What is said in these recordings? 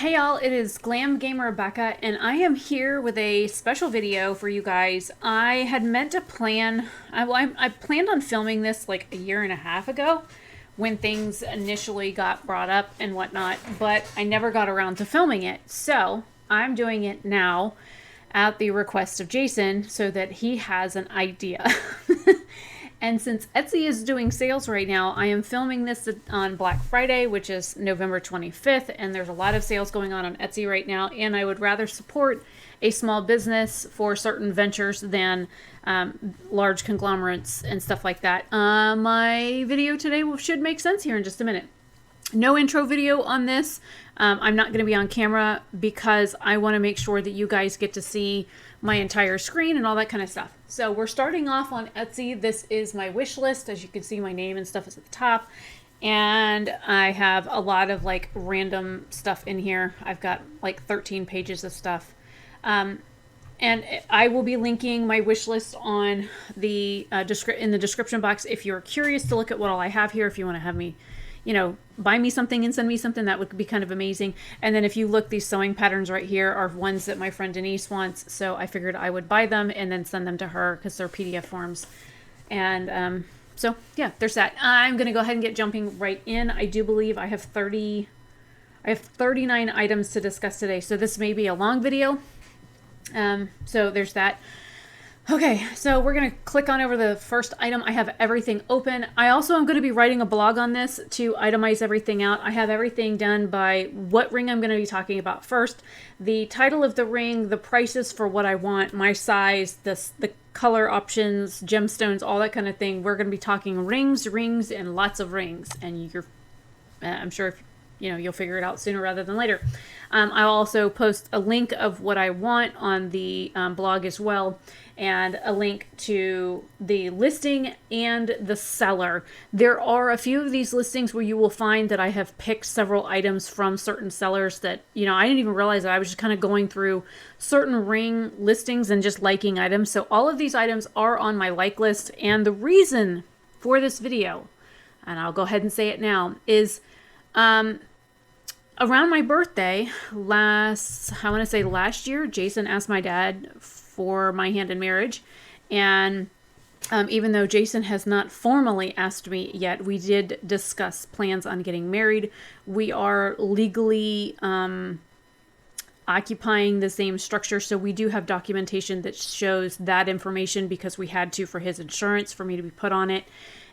Hey y'all, it is Glam Gamer Rebecca, and I am here with a special video for you guys. I had meant to plan, I planned on filming this like a year and a half ago when things initially got brought up and whatnot, but I never got around to filming it. So I'm doing it now at the request of Jason so that he has an idea. And since Etsy is doing sales right now, I am filming this on Black Friday, which is November 25th, and there's a lot of sales going on Etsy right now, and I would rather support a small business for certain ventures than large conglomerates and stuff like that. My video today should make sense here in just a minute. No intro video on this. I'm not going to be on camera because I want to make sure that you guys get to see my entire screen and all that kind of stuff. So we're starting off on Etsy. This is my wish list. As you can see, my name and stuff is at the top. And I have a lot of like random stuff in here. I've got like 13 pages of stuff. And I will be linking my wish list on the in the description box if you're curious to look at what all I have here. If you want to have me, buy me something and send me something, that would be kind of amazing. And then if you look, these sewing patterns right here are ones that my friend Denise wants. So I figured I would buy them and then send them to her because they're PDF forms. And so yeah, there's that. I'm going to go ahead and get jumping right in. I do believe I have 39 items to discuss today. So this may be a long video. So there's that. Okay, so we're going to click on over the first item. I have everything open. I also am going to be writing a blog on this to itemize everything out. I have everything done by what ring I'm going to be talking about first, the title of the ring, the prices for what I want, my size, the color options, gemstones, all that kind of thing. We're going to be talking rings, and lots of rings. And I'm sure if you'll figure it out sooner rather than later. I'll also post a link of what I want on the blog as well, and a link to the listing and the seller. There are a few of these listings where you will find that I have picked several items from certain sellers that, I didn't even realize that. I was just kind of going through certain ring listings and just liking items. So all of these items are on my like list. And the reason for this video, and I'll go ahead and say it now, is around my birthday last year, Jason asked my dad for my hand in marriage. And even though Jason has not formally asked me yet, we did discuss plans on getting married. We are legally occupying the same structure. So we do have documentation that shows that information because we had to for his insurance for me to be put on it.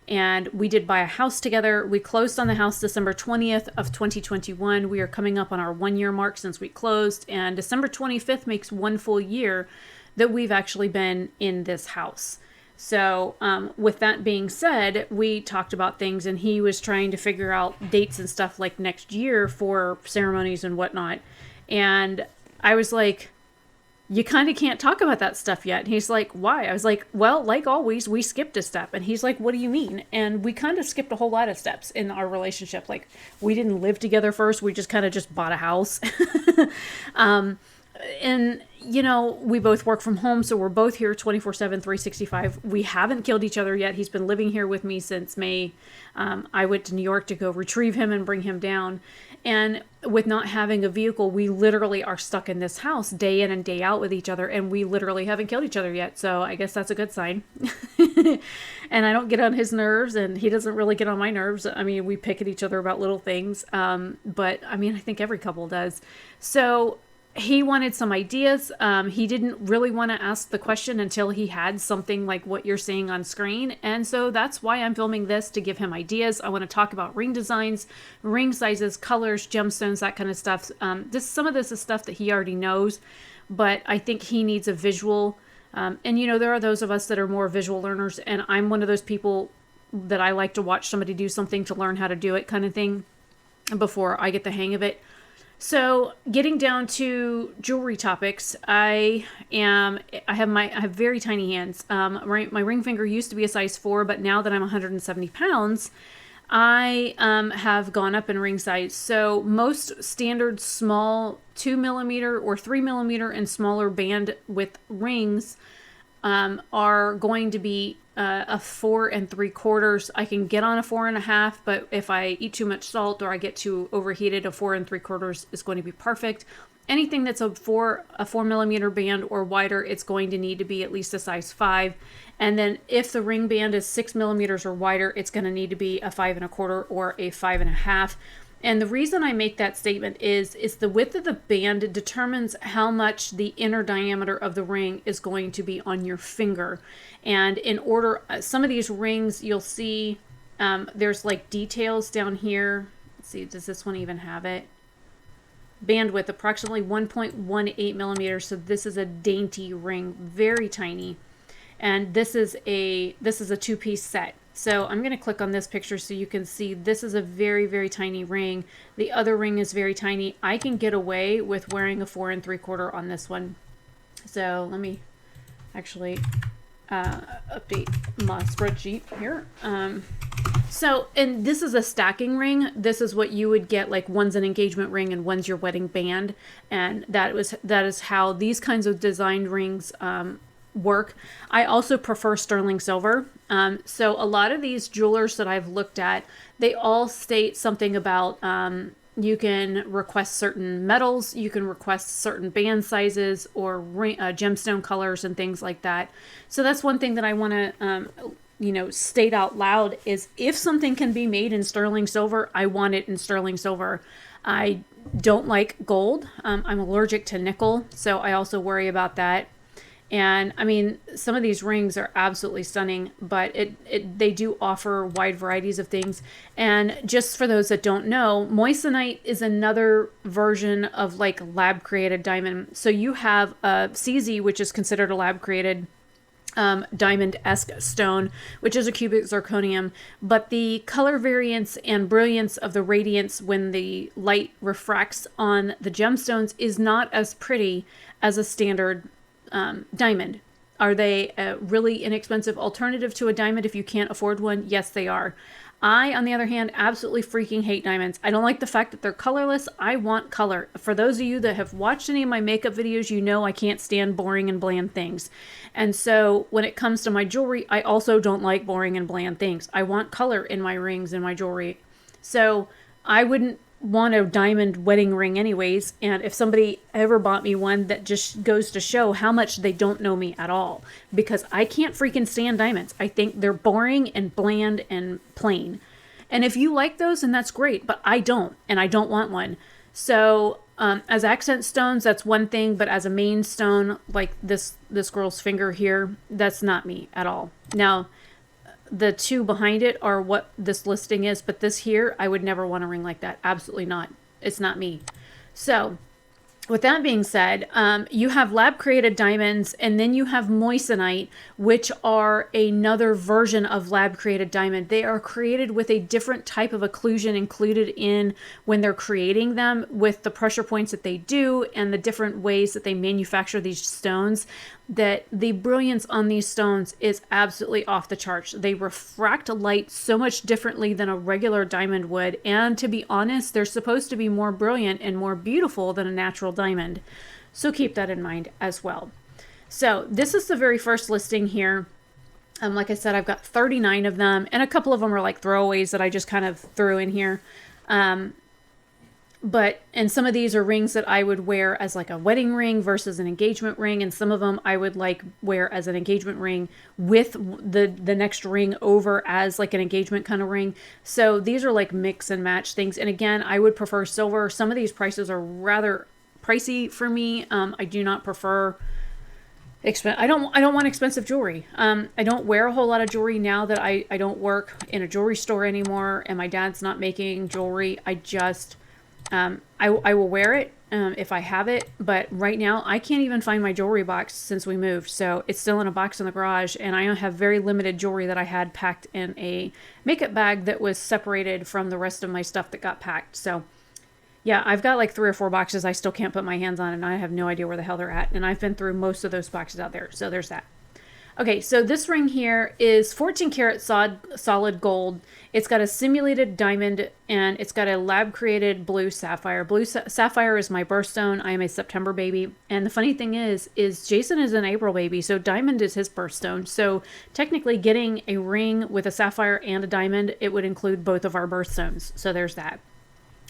And we did buy a house together. We closed on the house December 20th of 2021. We are coming up on our 1 year mark since we closed. And December 25th makes 1 full year that we've actually been in this house. So with that being said, we talked about things, and he was trying to figure out dates and stuff like next year for ceremonies and whatnot. And I was like, you kind of can't talk about that stuff yet. And he's like, why? I was like, well, like always, we skipped a step. And he's like, what do you mean? And we kind of skipped a whole lot of steps in our relationship. Like, we didn't live together first. We just kind of just bought a house. And, we both work from home. So we're both here 24/7, 365. We haven't killed each other yet. He's been living here with me since May. I went to New York to go retrieve him and bring him down. And with not having a vehicle, we literally are stuck in this house day in and day out with each other. And we literally haven't killed each other yet. So I guess that's a good sign. And I don't get on his nerves, and he doesn't really get on my nerves. I mean, we pick at each other about little things. But I mean, I think every couple does. So he wanted some ideas. He didn't really want to ask the question until he had something like what you're seeing on screen. And so that's why I'm filming this, to give him ideas. I want to talk about ring designs, ring sizes, colors, gemstones, that kind of stuff. Some of this is stuff that he already knows, but I think he needs a visual. And there are those of us that are more visual learners, and I'm one of those people that I like to watch somebody do something to learn how to do it, kind of thing, before I get the hang of it. So getting down to jewelry topics, I have very tiny hands. My ring finger used to be a size 4, but now that I'm 170 pounds, I have gone up in ring size. So most standard small 2mm or 3mm and smaller band width rings are going to be a 4 3/4. I can get on a 4.5, but if I eat too much salt or I get too overheated, a 4 3/4 is going to be perfect. Anything that's a 4 millimeter band or wider, it's going to need to be at least a size 5. And then if the ring band is 6 millimeters or wider, it's going to need to be a 5 1/4 or a 5.5. And the reason I make that statement is the width of the band determines how much the inner diameter of the ring is going to be on your finger. And in order, some of these rings you'll see, there's like details down here. Let's see, does this one even have it? Bandwidth approximately 1.18 millimeters. So this is a dainty ring, very tiny. And this is a 2-piece set. So I'm going to click on this picture so you can see this is a very, very tiny ring. The other ring is very tiny. I can get away with wearing a 4 3/4 on this one. So let me actually update my spreadsheet here. And this is a stacking ring. This is what you would get, like one's an engagement ring and one's your wedding band. And that is how these kinds of designed rings work. I also prefer sterling silver. So a lot of these jewelers that I've looked at, they all state something about you can request certain metals, you can request certain band sizes or gemstone colors and things like that. So that's one thing that I want to state out loud is if something can be made in sterling silver, I want it in sterling silver. I don't like gold. I'm allergic to nickel, so I also worry about that. And I mean, some of these rings are absolutely stunning, but they do offer wide varieties of things. And just for those that don't know, moissanite is another version of like lab created diamond. So you have a CZ, which is considered a lab created diamond-esque stone, which is a cubic zirconium, but the color variance and brilliance of the radiance when the light refracts on the gemstones is not as pretty as a standard diamond. Are they a really inexpensive alternative to a diamond if you can't afford one? Yes, they are. I, on the other hand, absolutely freaking hate diamonds. I don't like the fact that they're colorless. I want color. For those of you that have watched any of my makeup videos, you know I can't stand boring and bland things. And so when it comes to my jewelry, I also don't like boring and bland things. I want color in my rings and my jewelry. So I wouldn't want a diamond wedding ring anyways, and if somebody ever bought me one, that just goes to show how much they don't know me at all, because I can't freaking stand diamonds. I think they're boring and bland and plain. And if you like those, then that's great, but I don't, and I don't want one. So as accent stones, that's one thing, but as a main stone, like this girl's finger here, that's not me at all. Now the two behind it are what this listing is, but this here, I would never want a ring like that. Absolutely not. It's not me. So with that being said, you have lab created diamonds, and then you have moissanite, which are another version of lab created diamond. They are created with a different type of occlusion included in when they're creating them, with the pressure points that they do and the different ways that they manufacture these stones, that the brilliance on these stones is absolutely off the charts. They refract light so much differently than a regular diamond would. And to be honest, they're supposed to be more brilliant and more beautiful than a natural diamond. So keep that in mind as well. So this is the very first listing here. Like I said, I've got 39 of them, and a couple of them are like throwaways that I just kind of threw in here. And some of these are rings that I would wear as like a wedding ring versus an engagement ring. And some of them I would like wear as an engagement ring with the next ring over as like an engagement kind of ring. So these are like mix and match things. And again, I would prefer silver. Some of these prices are rather pricey for me. I do not prefer I don't want expensive jewelry. I don't wear a whole lot of jewelry now that I don't work in a jewelry store anymore, and my dad's not making jewelry. I just I will wear it if I have it, but right now I can't even find my jewelry box since we moved. So it's still in a box in the garage, and I have very limited jewelry that I had packed in a makeup bag that was separated from the rest of my stuff that got packed. So yeah, I've got like 3 or 4 boxes I still can't put my hands on, and I have no idea where the hell they're at. And I've been through most of those boxes out there. So there's that. Okay, so this ring here is 14 karat solid gold. It's got a simulated diamond and it's got a lab created blue sapphire. Blue sapphire is my birthstone. I am a September baby. And the funny thing is Jason is an April baby, so diamond is his birthstone. So technically getting a ring with a sapphire and a diamond, it would include both of our birthstones. So there's that.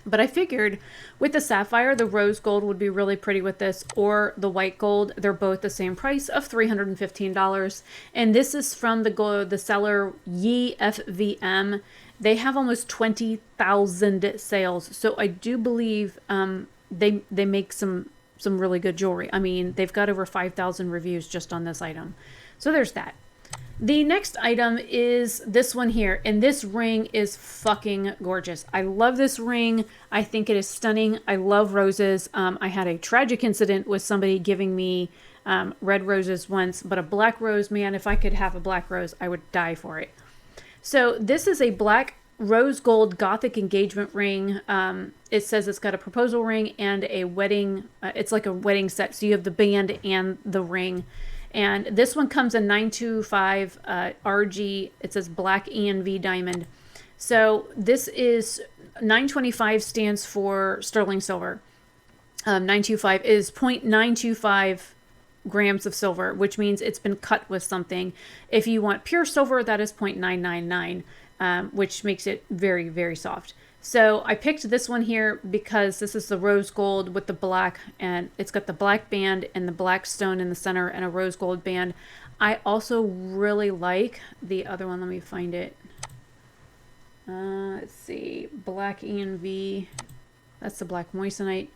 But I figured with the sapphire, the rose gold would be really pretty with this, or the white gold. They're both the same price of $315. And this is from the seller YFVM. They have almost 20,000 sales. So I do believe they make some really good jewelry. I mean, they've got over 5,000 reviews just on this item. So there's that. The next item is this one here, and this ring is fucking gorgeous. I love this ring. I think it is stunning. I love roses. I had a tragic incident with somebody giving me red roses once, but a black rose, man, if I could have a black rose, I would die for it. So this is a black rose gold Gothic engagement ring. It says it's got a proposal ring and a wedding. It's like a wedding set, so you have the band and the ring. And this one comes in 925 RG. It says black ENV diamond. So this is 925 stands for sterling silver. 925 is 0.925 grams of silver, which means it's been cut with something. If you want pure silver, that is 0.999, which makes it very, very soft. So I picked this one here because this is the rose gold with the black, and it's got the black band and the black stone in the center and a rose gold band. I also really like the other one. Let me find it. Let's see. Black ENV. That's the black moissanite.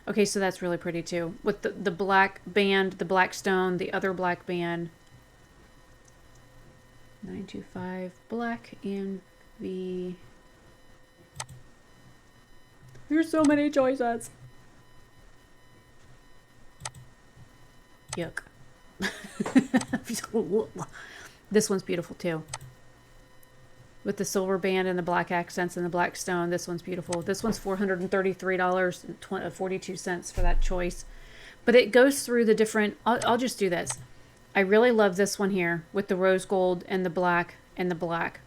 Okay, so that's really pretty too. With the black band, the black stone, the other black band. 925 black ENV. There's so many choices. Yuck. This one's beautiful too. With the silver band and the black accents and the black stone, this one's beautiful. This one's $433.42 for that choice. But it goes through the different... I'll just do this. I really love this one here with the rose gold and the black and the black.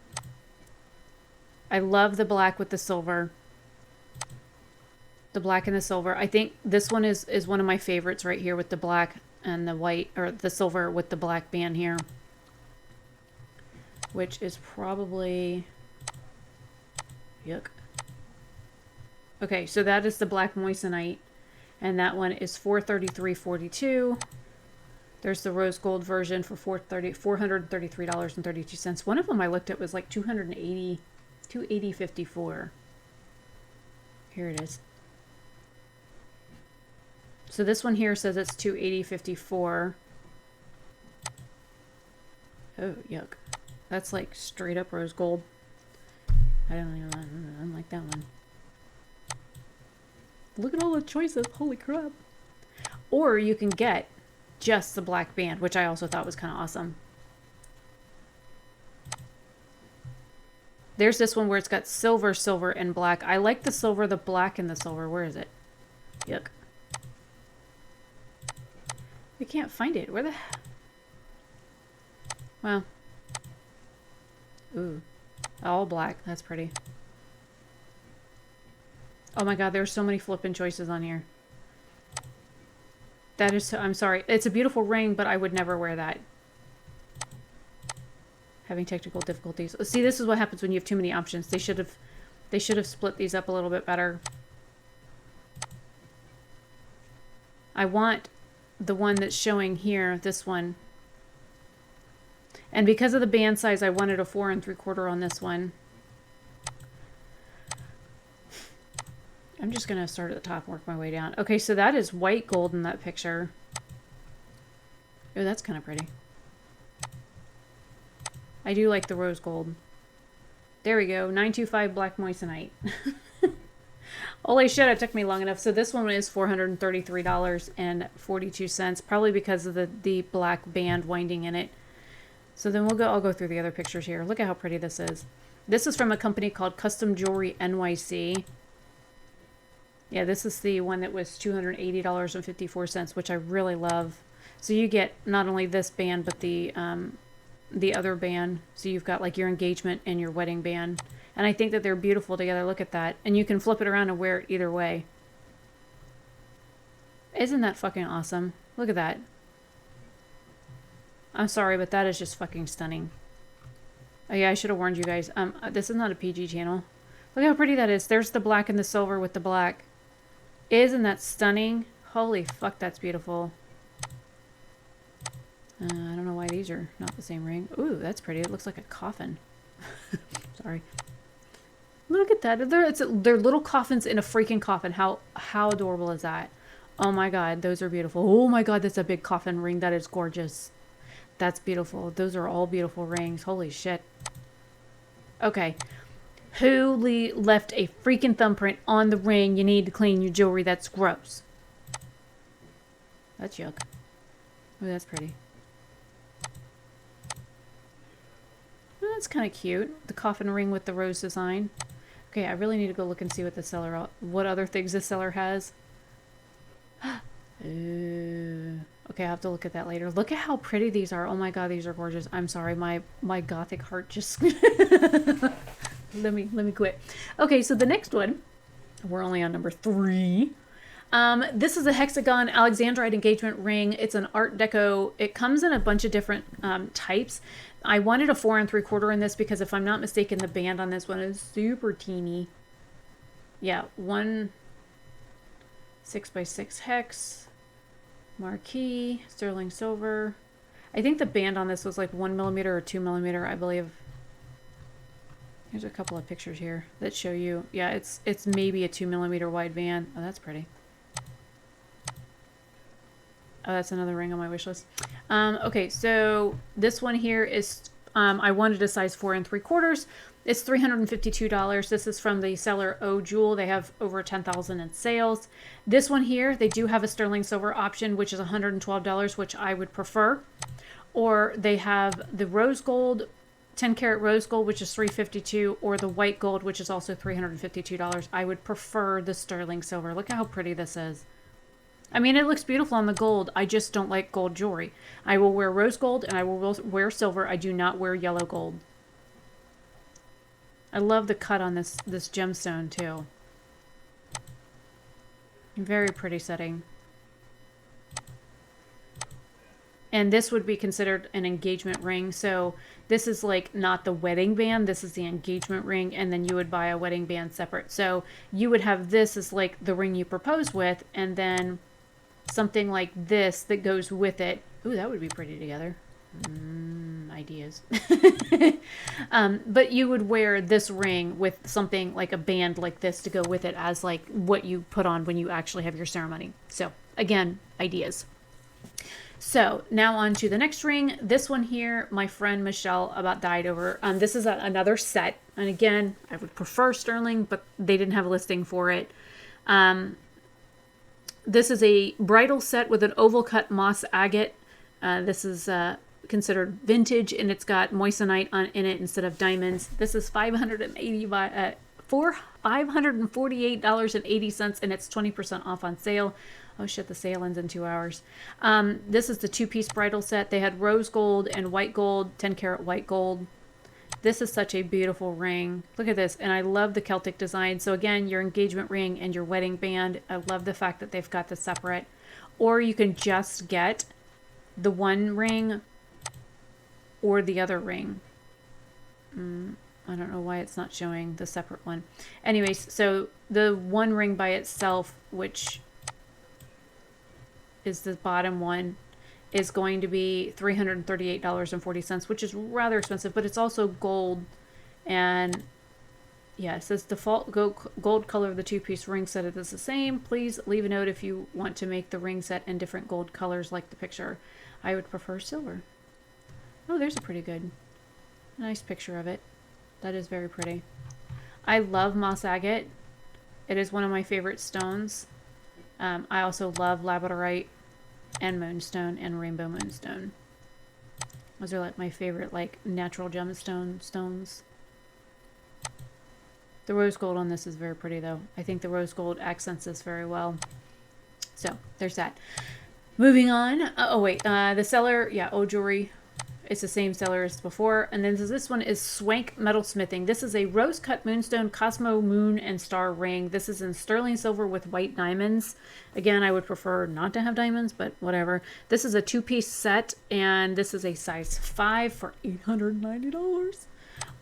I love the black with the silver. The black and the silver. I think this one is one of my favorites right here with the black and the white, or the silver with the black band here, which is probably, yuck. Okay, so that is the black moissanite, and that one is $433.42. There's the rose gold version for $433.32. One of them I looked at was like $280.54. Here it is. So this one here says it's $280.54. Oh, yuck. That's like straight up rose gold. I don't like that one. Look at all the choices. Holy crap. Or you can get just the black band, which I also thought was kind of awesome. There's this one where it's got silver, silver, and black. I like the silver, the black, and the silver. Where is it? Yuck. We can't find it. Where the... Well. Ooh. All black. That's pretty. Oh my god, there's so many flippin' choices on here. That is so... I'm sorry. It's a beautiful ring, but I would never wear that. Having technical difficulties. See, this is what happens when you have too many options. They should have split these up a little bit better. I want the one that's showing here, this one. And because of the band size, I wanted a 4 3/4 on this one. I'm just going to start at the top and work my way down. Okay, so that is white gold in that picture. Oh, that's kind of pretty. I do like the rose gold. There we go. 925 black moissanite. Holy shit, it took me long enough. So this one is $433.42, probably because of the black band winding in it. So then I'll go through the other pictures here. Look at how pretty this is. This is from a company called Custom Jewelry NYC. Yeah, this is the one that was $280.54, which I really love. So you get not only this band, but the other band. So you've got like your engagement and your wedding band. And I think that they're beautiful together. Look at that. And you can flip it around and wear it either way. Isn't that fucking awesome? Look at that. I'm sorry, but that is just fucking stunning. Oh yeah, I should have warned you guys. This is not a PG channel. Look how pretty that is. There's the black and the silver with the black. Isn't that stunning? Holy fuck, that's beautiful. I don't know why these are not the same ring. Ooh, that's pretty. It looks like a coffin. Sorry. Look at that. They're little coffins in a freaking coffin. How adorable is that? Oh my god, those are beautiful. Oh my god, that's a big coffin ring. That is gorgeous. That's beautiful. Those are all beautiful rings. Holy shit. Okay. Who left a freaking thumbprint on the ring? You need to clean your jewelry. That's gross. That's yuck. Oh, that's pretty. Oh, that's kind of cute. The coffin ring with the rose design. Okay, I really need to go look and see what the seller, what other things the seller has. Okay, I'll have to look at that later. Look at how pretty these are. Oh my god, these are gorgeous. I'm sorry, my gothic heart just let me quit. Okay, so the next one, we're only on number 3. This is a hexagon alexandrite engagement ring. It's an art deco. It comes in a bunch of different types. I wanted a 4 3/4 in this because if I'm not mistaken, the band on this one is super teeny. Yeah, 1 6x6 hex, marquee, sterling silver. I think the band on this was like 1mm or 2mm, I believe. There's a couple of pictures here that show you. Yeah, it's maybe a 2mm wide band. Oh, that's pretty. Oh, that's another ring on my wish list. Okay, so this one here is, I wanted a size 4 3/4. It's $352. This is from the seller O Jewel. They have over 10,000 in sales. This one here, they do have a sterling silver option, which is $112, which I would prefer. Or they have the rose gold, 10 karat rose gold, which is $352, or the white gold, which is also $352. I would prefer the sterling silver. Look at how pretty this is. I mean, it looks beautiful on the gold. I just don't like gold jewelry. I will wear rose gold and I will wear silver. I do not wear yellow gold. I love the cut on this gemstone too. Very pretty setting. And this would be considered an engagement ring. So this is like not the wedding band. This is the engagement ring. And then you would buy a wedding band separate. So you would have this as like the ring you propose with. And then something like this that goes with it. Ooh, that would be pretty together. Ideas. But you would wear this ring with something like a band like this to go with it as like what you put on when you actually have your ceremony. So again, ideas. So now on to the next ring. This one here, my friend Michelle about died over. This is another set. And again, I would prefer sterling, but they didn't have a listing for it. This is a bridal set with an oval cut moss agate. This is considered vintage, and it's got moissanite in it instead of diamonds. This is $548.80, and it's 20% off on sale. Oh shit, the sale ends in 2 hours. This is the 2-piece bridal set. They had rose gold and white gold, 10 karat white gold. This is such a beautiful ring. Look at this. And I love the Celtic design. So again, your engagement ring and your wedding band. I love the fact that they've got this separate. Or you can just get the one ring or the other ring. I don't know why it's not showing the separate one. Anyways, so the one ring by itself, which is the bottom one, is going to be $338.40, which is rather expensive, but it's also gold. And yeah, it says default gold color of the 2-piece ring set is the same. Please leave a note if you want to make the ring set in different gold colors like the picture. I would prefer silver. Oh, there's a pretty good, nice picture of it. That is very pretty. I love moss agate. It is one of my favorite stones. I also love labradorite and moonstone and rainbow moonstone. Those are like my favorite like natural gemstone stones. The rose gold on this is very pretty though. I think the rose gold accents this very well. So there's that. Moving on. Oh, wait. The seller, yeah, O Jewelry. It's the same seller as before. And then this one is Swank Metalsmithing. This is a rose cut moonstone Cosmo moon and star ring. This is in sterling silver with white diamonds. Again, I would prefer not to have diamonds, but whatever. This is a 2-piece set, and this is a size 5 for $890.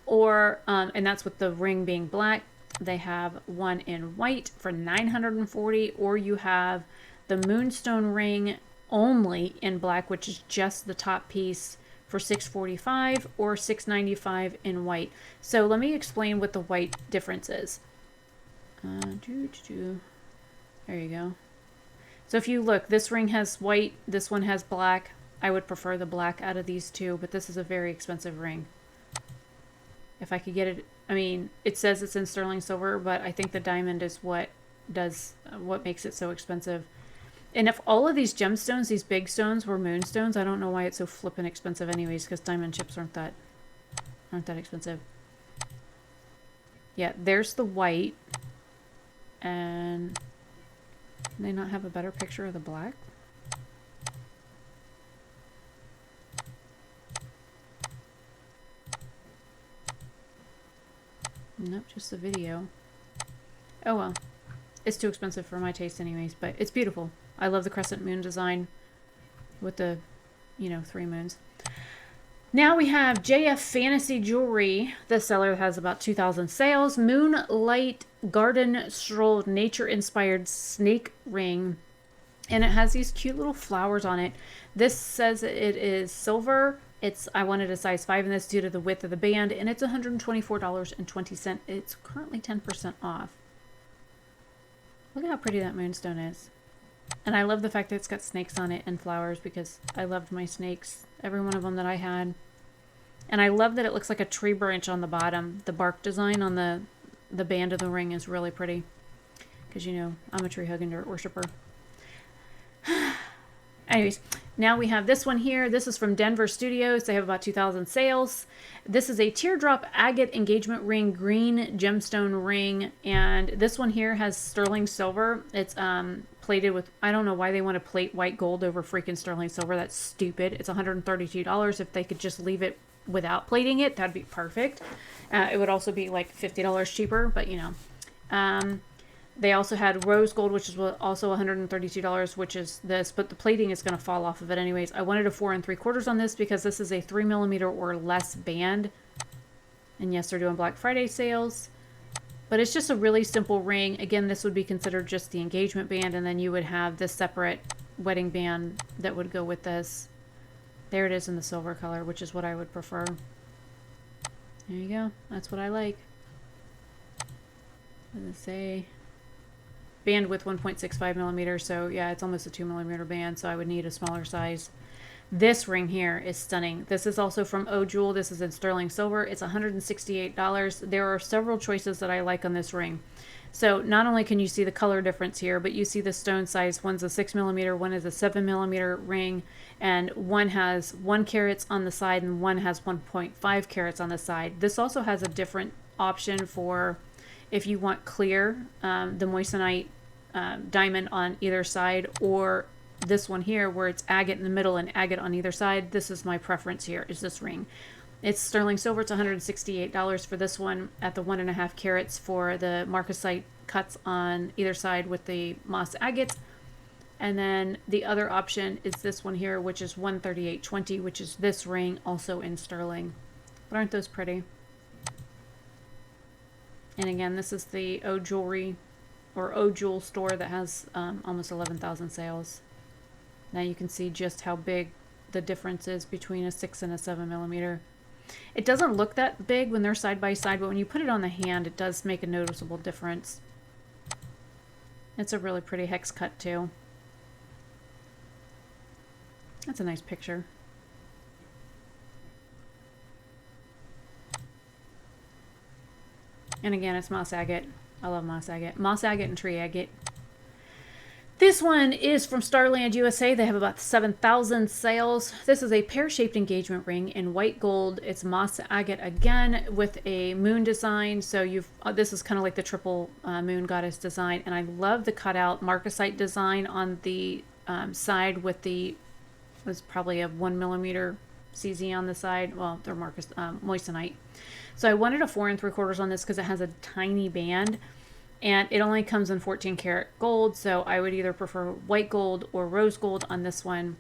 Or, and that's with the ring being black. They have one in white for $940, or you have the moonstone ring only in black, which is just the top piece, for $645, or $695 in white. So let me explain what the white difference is. There you go. So if you look, this ring has white, this one has black. I would prefer the black out of these two, but this is a very expensive ring. If I could get it, I mean, it says it's in sterling silver, but I think the diamond is what makes it so expensive. And if all of these gemstones, these big stones, were moonstones, I don't know why it's so flippin' expensive anyways, because diamond chips aren't that expensive. Yeah, there's the white. And can they not have a better picture of the black? Nope, just the video. Oh well. It's too expensive for my taste anyways, but it's beautiful. I love the crescent moon design with the, 3 moons. Now we have JF Fantasy Jewelry. The seller has about 2,000 sales. Moonlight Garden Stroll Nature-Inspired Snake Ring. And it has these cute little flowers on it. This says it is silver. I wanted a size 5 in this due to the width of the band. And it's $124.20. It's currently 10% off. Look at how pretty that moonstone is. And I love the fact that it's got snakes on it and flowers, because I loved my snakes. Every one of them that I had. And I love that it looks like a tree branch on the bottom. The bark design on the band of the ring is really pretty. Because, I'm a tree hugging dirt worshiper. Anyways, now we have this one here. This is from Denver Studios. They have about 2,000 sales. This is a teardrop agate engagement ring, green gemstone ring. And this one here has sterling silver. It's plated with, I don't know why they want to plate white gold over freaking sterling silver. That's stupid. It's $132. If they could just leave it without plating it, that'd be perfect. It would also be like $50 cheaper, but they also had rose gold, which is also $132, which is this, but the plating is going to fall off of it anyways. I wanted a 4 3/4 on this because this is a 3mm or less band. And yes, they're doing Black Friday sales. But it's just a really simple ring. Again, this would be considered just the engagement band, and then you would have this separate wedding band that would go with this. There it is in the silver color, which is what I would prefer. There you go. That's what I like. What does it say? Bandwidth 1.65mm, so yeah, it's almost a 2mm band, so I would need a smaller size. This ring here is stunning. This is also from O Jewel. This is in sterling silver. It's $168. There are several choices that I like on this ring. So not only can you see the color difference here, but you see the stone size. One's a 6mm, one is a 7mm ring, and one has 1 carat on the side and one has 1.5 carats on the side. This also has a different option for if you want clear, the moissanite diamond on either side, or this one here where it's agate in the middle and agate on either side. This is my preference here, is this ring. It's sterling silver. It's $168 for this one at the 1.5 carats for the marcasite cuts on either side with the moss agate. And then the other option is this one here, which is $138.20, which is this ring, also in sterling. But aren't those pretty? And again, this is the O Jewelry or O Jewel store that has almost 11,000 sales. Now you can see just how big the difference is between a 6 and a 7mm. It doesn't look that big when they're side by side, but when you put it on the hand, it does make a noticeable difference. It's a really pretty hex cut too. That's a nice picture. And again, it's moss agate. I love moss agate. Moss agate and tree agate. This one is from Starland USA. They have about 7,000 sales. This is a pear-shaped engagement ring in white gold. It's moss agate again with a moon design. So this is kind of like the triple moon goddess design. And I love the cutout marcasite design on the side with the, was probably a 1mm CZ on the side. Well, they're Marcus moissanite. So I wanted a 4 3/4 on this because it has a tiny band, and it only comes in 14 karat gold. So I would either prefer white gold or rose gold on this one.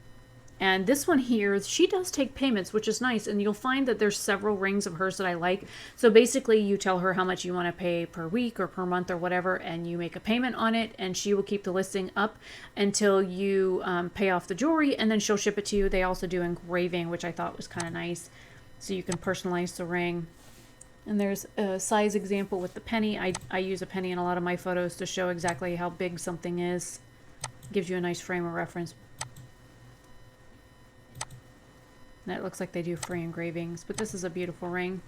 And this one here, she does take payments, which is nice. And you'll find that there's several rings of hers that I like. So basically you tell her how much you want to pay per week or per month or whatever, and you make a payment on it, and she will keep the listing up until you pay off the jewelry, and then she'll ship it to you. They also do engraving, which I thought was kind of nice. So you can personalize the ring. And there's a size example with the penny. I use a penny in a lot of my photos to show exactly how big something is. Gives you a nice frame of reference. And it looks like they do free engravings, but this is a beautiful ring.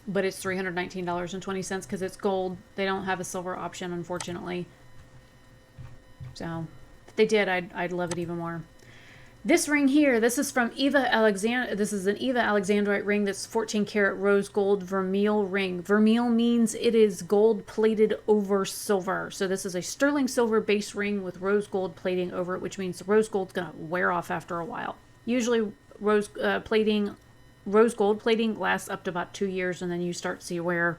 But it's $319.20 because it's gold. They don't have a silver option, unfortunately. So if they did, I'd love it even more. This ring here, this is from Eva Alexander. This is an Eva Alexandrite ring that's 14 karat rose gold vermeil ring. Vermeil means it is gold plated over silver. So this is a sterling silver base ring with rose gold plating over it, which means the rose gold's gonna wear off after a while. Usually rose gold plating lasts up to about 2 years, and then you start to see wear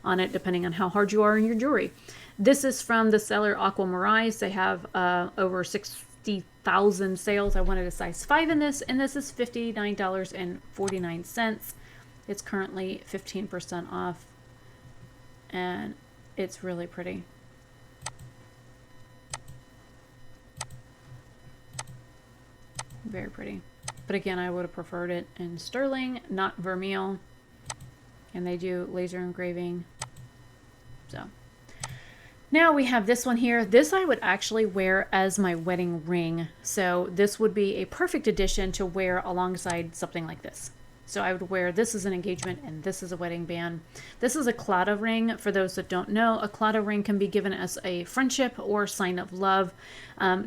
on it depending on how hard you are in your jewelry. This is from the seller Aqua Mirage. They have over 60,000 sales. I wanted a size 5 in this, and this is $59.49. It's currently 15% off, and it's really pretty. Very pretty. But again, I would have preferred it in sterling, not vermeil. And they do laser engraving. So now we have this one here. This I would actually wear as my wedding ring. So this would be a perfect addition to wear alongside something like this. So I would wear this as an engagement, and this is a wedding band. This is a Claddagh ring. For those that don't know, a Claddagh ring can be given as a friendship or sign of love,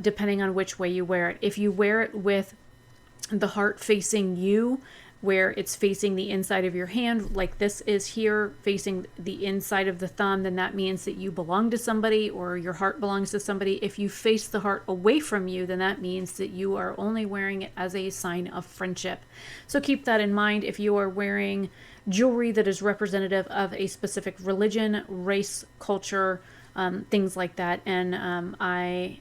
depending on which way you wear it. If you wear it with the heart facing you, where it's facing the inside of your hand, like this is here facing the inside of the thumb, then that means that you belong to somebody, or your heart belongs to somebody. If you face the heart away from you, then that means that you are only wearing it as a sign of friendship. So keep that in mind if you are wearing jewelry that is representative of a specific religion, race, culture, things like that. And I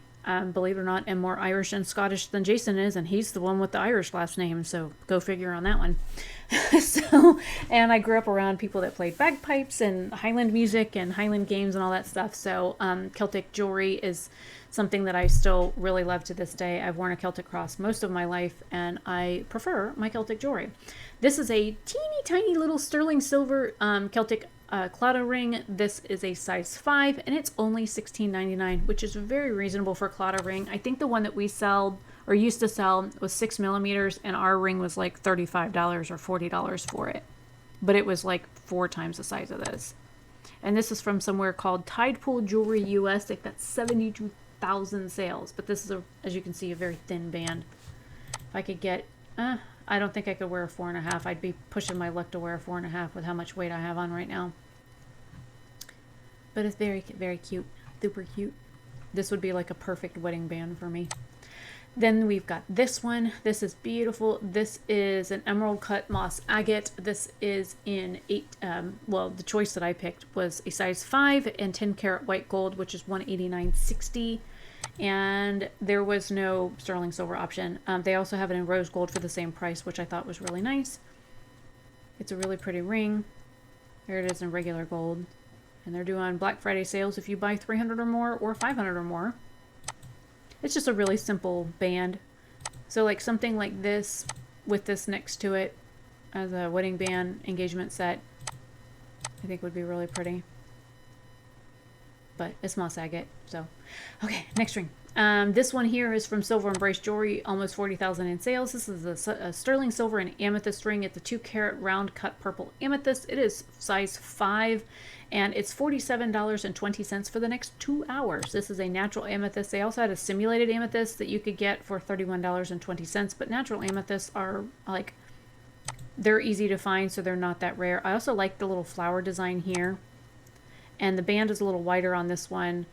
believe it or not, am more Irish and Scottish than Jason is, and he's the one with the Irish last name, so go figure on that one. So, and I grew up around people that played bagpipes and Highland music and Highland games and all that stuff, so Celtic jewelry is something that I still really love to this day. I've worn a Celtic cross most of my life, and I prefer my Celtic jewelry. This is a teeny tiny little sterling silver Celtic Claddagh ring. This is a size 5, and it's only $16.99, which is very reasonable for a Claddagh ring. I think the one that we sell or used to sell was 6mm, and our ring was like $35 or $40 for it, but it was like 4 times the size of this. And this is from somewhere called Tide Pool Jewelry US. They've got 72,000 sales, but this is as you can see, a very thin band. If I could get I don't think I could wear a 4.5. I'd be pushing my luck to wear a 4.5 with how much weight I have on right now. But it's very, very cute. Super cute. This would be like a perfect wedding band for me. Then we've got this one. This is beautiful. This is an emerald cut moss agate. This is in 8, well, the choice that I picked was a size 5 and 10 karat white gold, which is $189.60. And there was no sterling silver option. They also have it in rose gold for the same price, which I thought was really nice. It's a really pretty ring. There it is in regular gold. And they're doing Black Friday sales if you buy 300 or more or 500 or more. It's just a really simple band. So like something like this with this next to it as a wedding band engagement set, I think would be really pretty. But it's moss agate, so. Okay, next ring. This one here is from Silver Embrace Jewelry, almost 40,000 in sales. This is a sterling silver and amethyst ring. It's a 2 karat round cut purple amethyst. It is size 5, and it's $47.20 for the next 2 hours. This is a natural amethyst. They also had a simulated amethyst that you could get for $31.20, but natural amethysts are like, they're easy to find, so they're not that rare. I also like the little flower design here. And the band is a little wider on this one,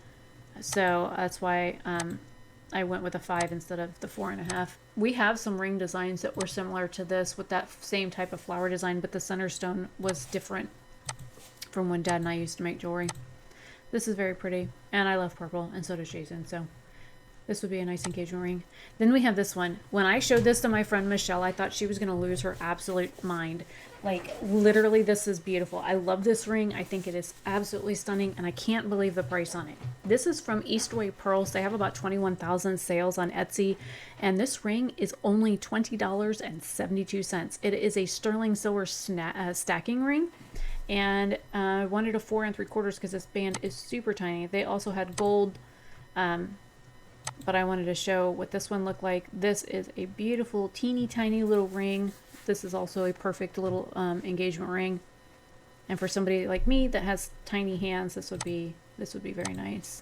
so that's why I went with a 5 instead of the 4.5. We have some ring designs that were similar to this with that same type of flower design, but the center stone was different from when Dad and I used to make jewelry. This is very pretty, and I love purple, and so does Jason, so this would be a nice engagement ring. Then we have this one. When I showed this to my friend Michelle, I thought she was going to lose her absolute mind. Like, literally, this is beautiful. I love this ring. I think it is absolutely stunning, and I can't believe the price on it. This is from Eastway Pearls. They have about 21,000 sales on Etsy, and this ring is only $20.72. It is a sterling silver stacking ring, and I wanted a 4 3/4 because this band is super tiny. They also had gold, but I wanted to show what this one looked like. This is a beautiful, teeny tiny little ring. This is also a perfect little engagement ring. And for somebody like me that has tiny hands, this would be very nice.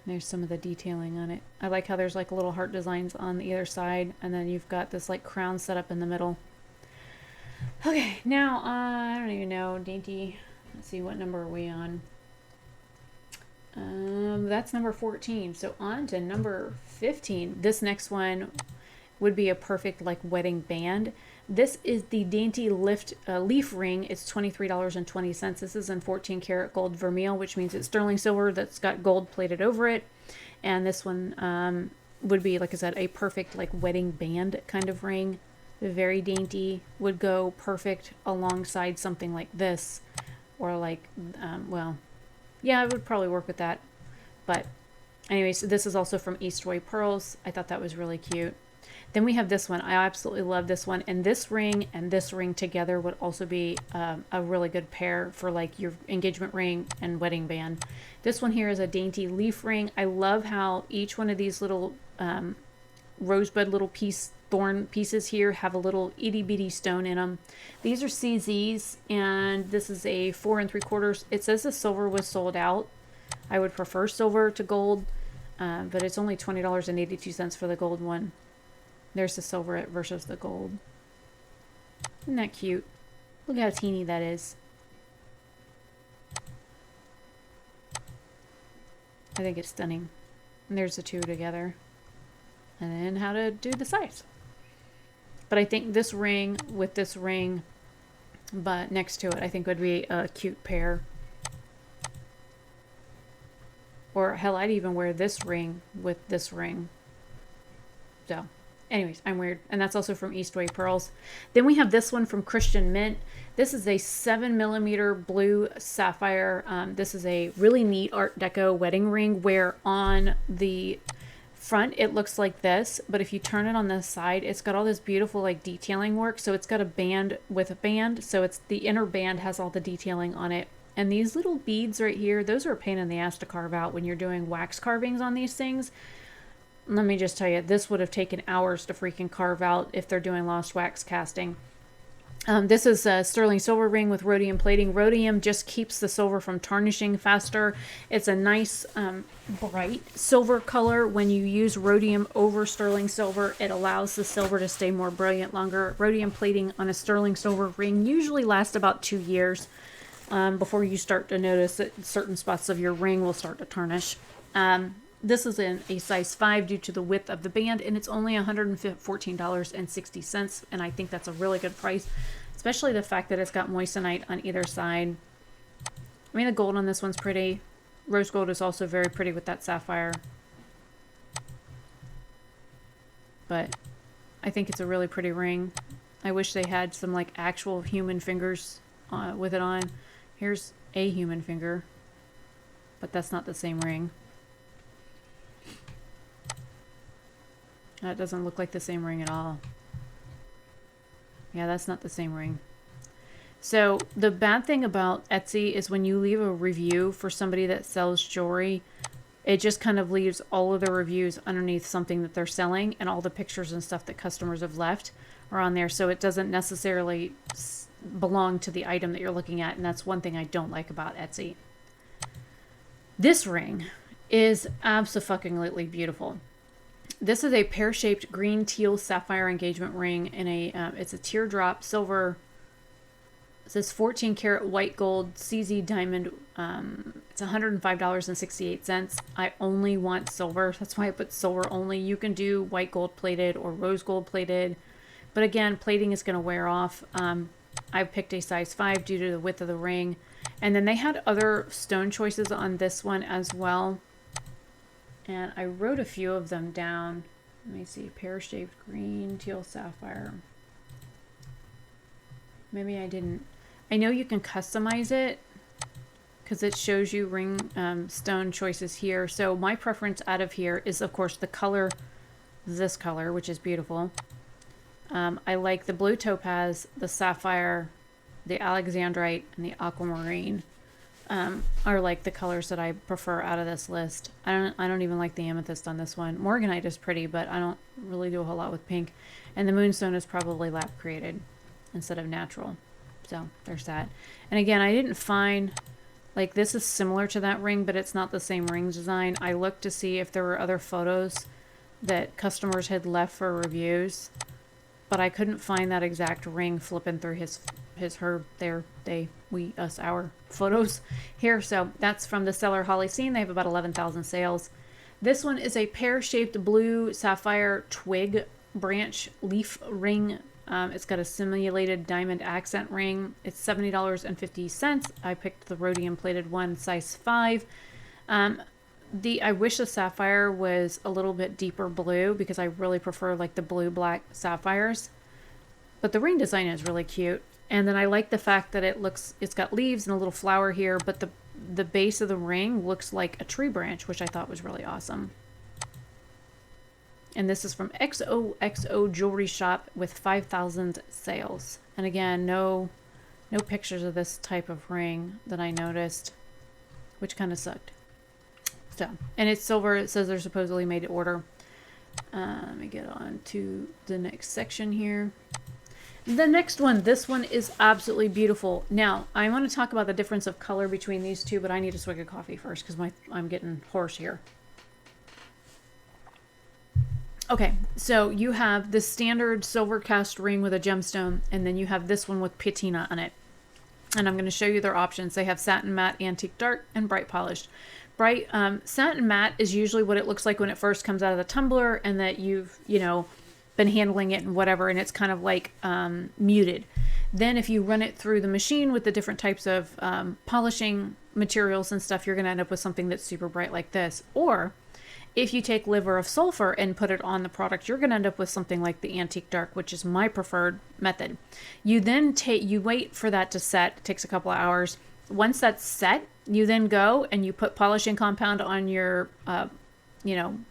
There's some of the detailing on it. I like how there's like little heart designs on the other side, and then you've got this like crown set up in the middle. Okay, now I don't even know, dainty. Let's see, what number are we on? That's number 14. So on to number 15. This next one would be a perfect like wedding band. This is the Dainty Leaf Ring. It's $23.20. This is in 14 karat gold vermeil, which means it's sterling silver that's got gold plated over it. And this one would be, like I said, a perfect like wedding band kind of ring. Very dainty, would go perfect alongside something like this, or like, well, yeah, it would probably work with that. But anyways, this is also from Eastway Pearls. I thought that was really cute. Then we have this one. I absolutely love this one. And this ring together would also be a really good pair for like your engagement ring and wedding band. This one here is a Dainty Leaf Ring. I love how each one of these little rosebud little thorn pieces here have a little itty bitty stone in them. These are CZs, and this is a 4 3/4. It says the silver was sold out. I would prefer silver to gold, but it's only $20.82 for the gold one. There's the silver versus the gold. Isn't that cute? Look how teeny that is. I think it's stunning. And there's the two together. And then how to do the size. But I think this ring with this ring, but next to it, I think would be a cute pair. Or hell, I'd even wear this ring with this ring. So, anyways, I'm weird. And that's also from Eastway Pearls. Then we have this one from Christian Mint. This is a 7mm blue sapphire. This is a really neat Art Deco wedding ring where on the front it looks like this, but if you turn it on the side, it's got all this beautiful like detailing work. So it's got a band with a band, so it's the inner band has all the detailing on it. And these little beads right here, those are a pain in the ass to carve out when you're doing wax carvings on these things. Let me just tell you, this would have taken hours to freaking carve out if they're doing lost wax casting. This is a sterling silver ring with rhodium plating. Rhodium just keeps the silver from tarnishing faster. It's a nice bright silver color. When you use rhodium over sterling silver, it allows the silver to stay more brilliant longer. Rhodium plating on a sterling silver ring usually lasts about 2 years before you start to notice that certain spots of your ring will start to tarnish. This is in a size 5 due to the width of the band, and it's only $114.60, and I think that's a really good price, especially the fact that it's got moissanite on either side. I mean, the gold on this one's pretty. Rose gold is also very pretty with that sapphire. But I think it's a really pretty ring. I wish they had some like actual human fingers with it on. Here's a human finger, but that's not the same ring. That doesn't look like the same ring at all. Yeah, that's not the same ring. So the bad thing about Etsy is when you leave a review for somebody that sells jewelry, it just kind of leaves all of the reviews underneath something that they're selling, and all the pictures and stuff that customers have left are on there. So it doesn't necessarily belong to the item that you're looking at, and that's one thing I don't like about Etsy. This ring is abso-fucking-lutely beautiful. This is a pear-shaped green teal sapphire engagement ring in a, it's a teardrop silver. It says 14 karat white gold CZ diamond It's $105.68. I only want silver. That's why I put silver only. You can do white gold plated or rose gold plated. But again, plating is going to wear off. I picked a size 5 due to the width of the ring. And then they had other stone choices on this one as well. And I wrote a few of them down. Let me see. Pear-shaped green, teal sapphire. Maybe I didn't. I know you can customize it because it shows you ring stone choices here. So my preference out of here is, of course, the color, this color, which is beautiful. I like the blue topaz, the sapphire, the alexandrite, and the aquamarine. Are like the colors that I prefer out of this list. I don't even like the amethyst on this one. Morganite is pretty, but I don't really do a whole lot with pink. And the moonstone is probably lab created instead of natural. So there's that. And again, I didn't find, like, this is similar to that ring, but it's not the same ring design. I looked to see if there were other photos that customers had left for reviews, but I couldn't find that exact ring flipping through her, their, they, we, us, our photos here. So that's from the seller Holly Scene. They have about 11,000 sales. This one is a pear-shaped blue sapphire twig branch leaf ring. It's got a simulated diamond accent ring. It's $70.50. I picked the rhodium plated one, size 5. I wish the sapphire was a little bit deeper blue because I really prefer like the blue black sapphires. But the ring design is really cute. And then I like the fact that it's got leaves and a little flower here, but the base of the ring looks like a tree branch, which I thought was really awesome. And this is from XOXO Jewelry Shop with 5,000 sales. And again, no pictures of this type of ring that I noticed, which kind of sucked. So, and it's silver. It says they're supposedly made to order. Let me get on to the next section here. The next one, this one is absolutely beautiful. Now, I want to talk about the difference of color between these two, but I need a swig of coffee first because I'm getting hoarse here. Okay, so you have the standard silver cast ring with a gemstone, and then you have this one with patina on it. And I'm going to show you their options. They have satin matte, antique dark, and bright polished. Bright satin matte is usually what it looks like when it first comes out of the tumbler, and that you've, been handling it and whatever, and it's kind of like muted. Then if you run it through the machine with the different types of polishing materials and stuff, you're going to end up with something that's super bright like this. Or if you take liver of sulfur and put it on the product, you're going to end up with something like the antique dark, which is my preferred method. You then you wait for that to set. It takes a couple of hours. Once that's set, you then go and you put polishing compound on your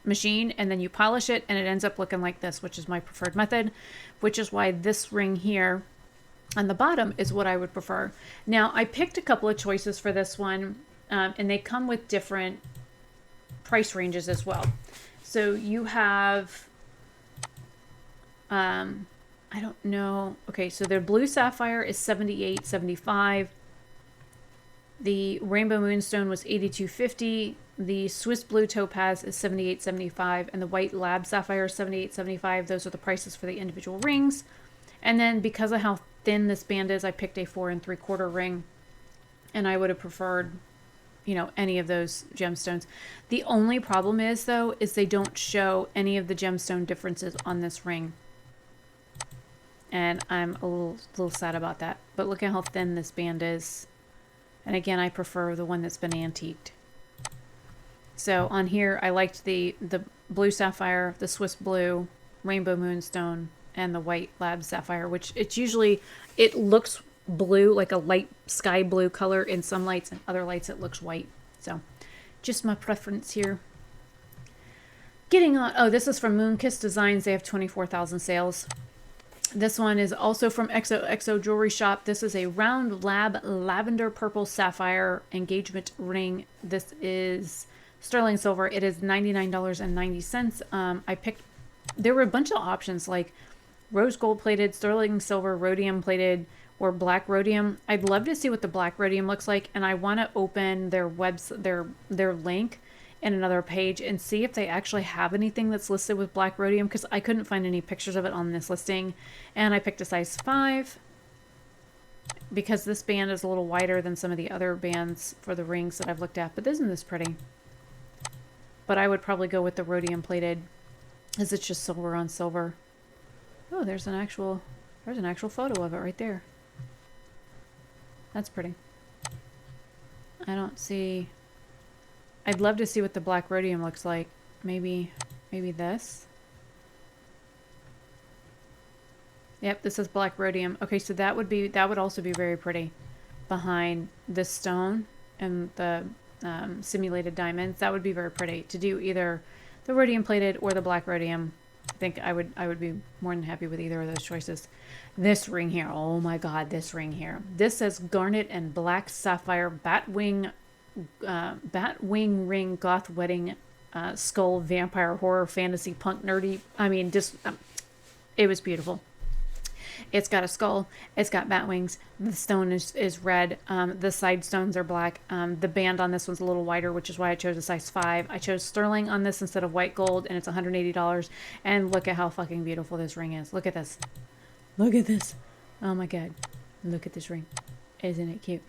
machine, and then you polish it, and it ends up looking like this, which is my preferred method, which is why this ring here on the bottom is what I would prefer. Now, I picked a couple of choices for this one, and they come with different price ranges as well. So you have, I don't know. Okay, so their blue sapphire is $78.75. The rainbow moonstone was $82.50. The Swiss blue topaz is $78.75, and the white lab sapphire is $78.75. Those are the prices for the individual rings. And then because of how thin this band is, I picked a 4 3/4 ring, and I would have preferred, any of those gemstones. The only problem is, though, is they don't show any of the gemstone differences on this ring. And I'm a little sad about that. But look at how thin this band is. And again, I prefer the one that's been antiqued. So on here, I liked the blue sapphire, the Swiss blue, rainbow moonstone, and the white lab sapphire, which it looks blue, like a light sky blue color in some lights, and other lights it looks white. So just my preference here. Getting on, this is from Moonkiss Designs. They have 24,000 sales. This one is also from XOXO Jewelry Shop. This is a round lab lavender purple sapphire engagement ring. This is sterling silver. It is $99.90. There were a bunch of options like rose gold plated, sterling silver, rhodium plated, or black rhodium. I'd love to see what the black rhodium looks like, and I want to open their their link in another page and see if they actually have anything that's listed with black rhodium, because I couldn't find any pictures of it on this listing. And I picked a size 5. because this band is a little wider than some of the other bands for the rings that I've looked at. But isn't this pretty? But I would probably go with the rhodium plated, as it's just silver on silver. Oh, there's an actual photo of it right there. That's pretty. I don't see... I'd love to see what the black rhodium looks like. Maybe this. Yep, this is black rhodium. Okay, so that would also be very pretty behind this stone and the simulated diamonds. That would be very pretty to do either the rhodium plated or the black rhodium. I think I would be more than happy with either of those choices. This ring here, oh my god, this ring here. This says garnet and black sapphire batwing ring goth wedding skull vampire horror fantasy punk nerdy. I mean, just it was beautiful. It's got a skull. It's got bat wings. The stone is red. The side stones are black. The band on this one's a little wider, which is why I chose a size 5. I chose sterling on this instead of white gold, and it's $180. And look at how fucking beautiful this ring is. Look at this. Look at this. Oh my god. Look at this ring. Isn't it cute?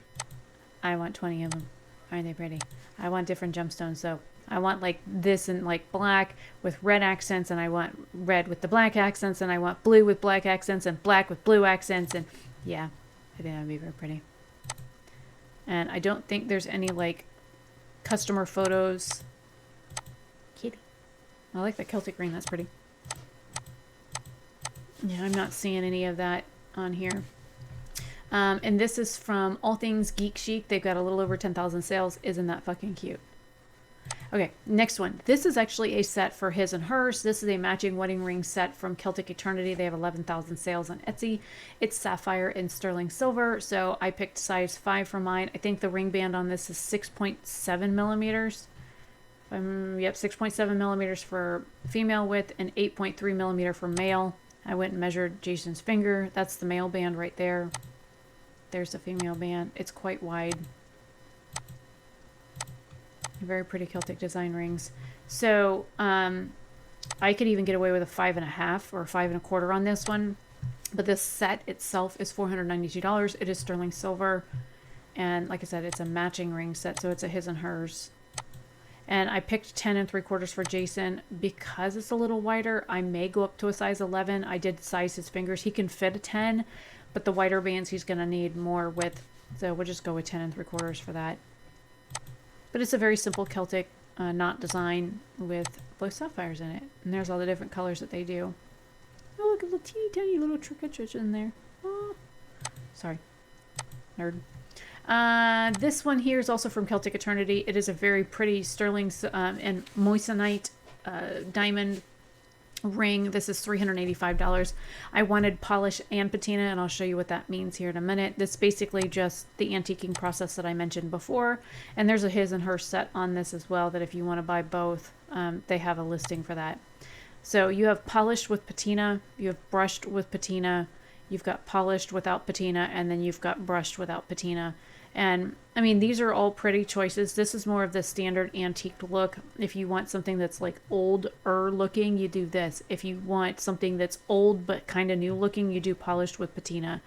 I want 20 of them. Aren't they pretty? I want different gemstones, though. I want like this and like black with red accents, and I want red with the black accents, and I want blue with black accents, and black with blue accents, and yeah, I think that would be very pretty. And I don't think there's any like customer photos. Kitty. I like that Celtic ring, that's pretty. Yeah, I'm not seeing any of that on here. And this is from All Things Geek Chic. They've got a little over 10,000 sales. Isn't that fucking cute? Okay, next one. This is actually a set for his and hers. This is a matching wedding ring set from Celtic Eternity. They have 11,000 sales on Etsy. It's sapphire and sterling silver, so I picked size 5 for mine. I think the ring band on this is 6.7 millimeters. Yep, 6.7 millimeters for female width and 8.3 millimeter for male. I went and measured Jason's finger. That's the male band right there. There's the female band. It's quite wide. Very pretty Celtic design rings. So I could even get away with a 5.5 or 5.25 on this one. But this set itself is $492. It is sterling silver. And like I said, it's a matching ring set. So it's a his and hers. And I picked 10 3/4 for Jason because it's a little wider. I may go up to a size 11. I did size his fingers. He can fit a 10. But the wider bands, he's going to need more width. So we'll just go with 10 3/4 for that. But it's a very simple Celtic knot design with blue sapphires in it. And there's all the different colors that they do. Oh, look at the teeny tiny little trinkets in there. Oh. Sorry. Nerd. This one here is also from Celtic Eternity. It is a very pretty sterling and moissanite diamond ring. This is $385. I wanted polish and patina, and I'll show you what that means here in a minute. This is basically just the antiquing process that I mentioned before, and there's a his and her set on this as well, that if you want to buy both, they have a listing for that. So you have polished with patina, you have brushed with patina, you've got polished without patina, and then you've got brushed without patina. And I mean, these are all pretty choices. This is more of the standard antique look. If you want something that's like older looking, you do this. If you want something that's old but kind of new looking, you do polished with patina.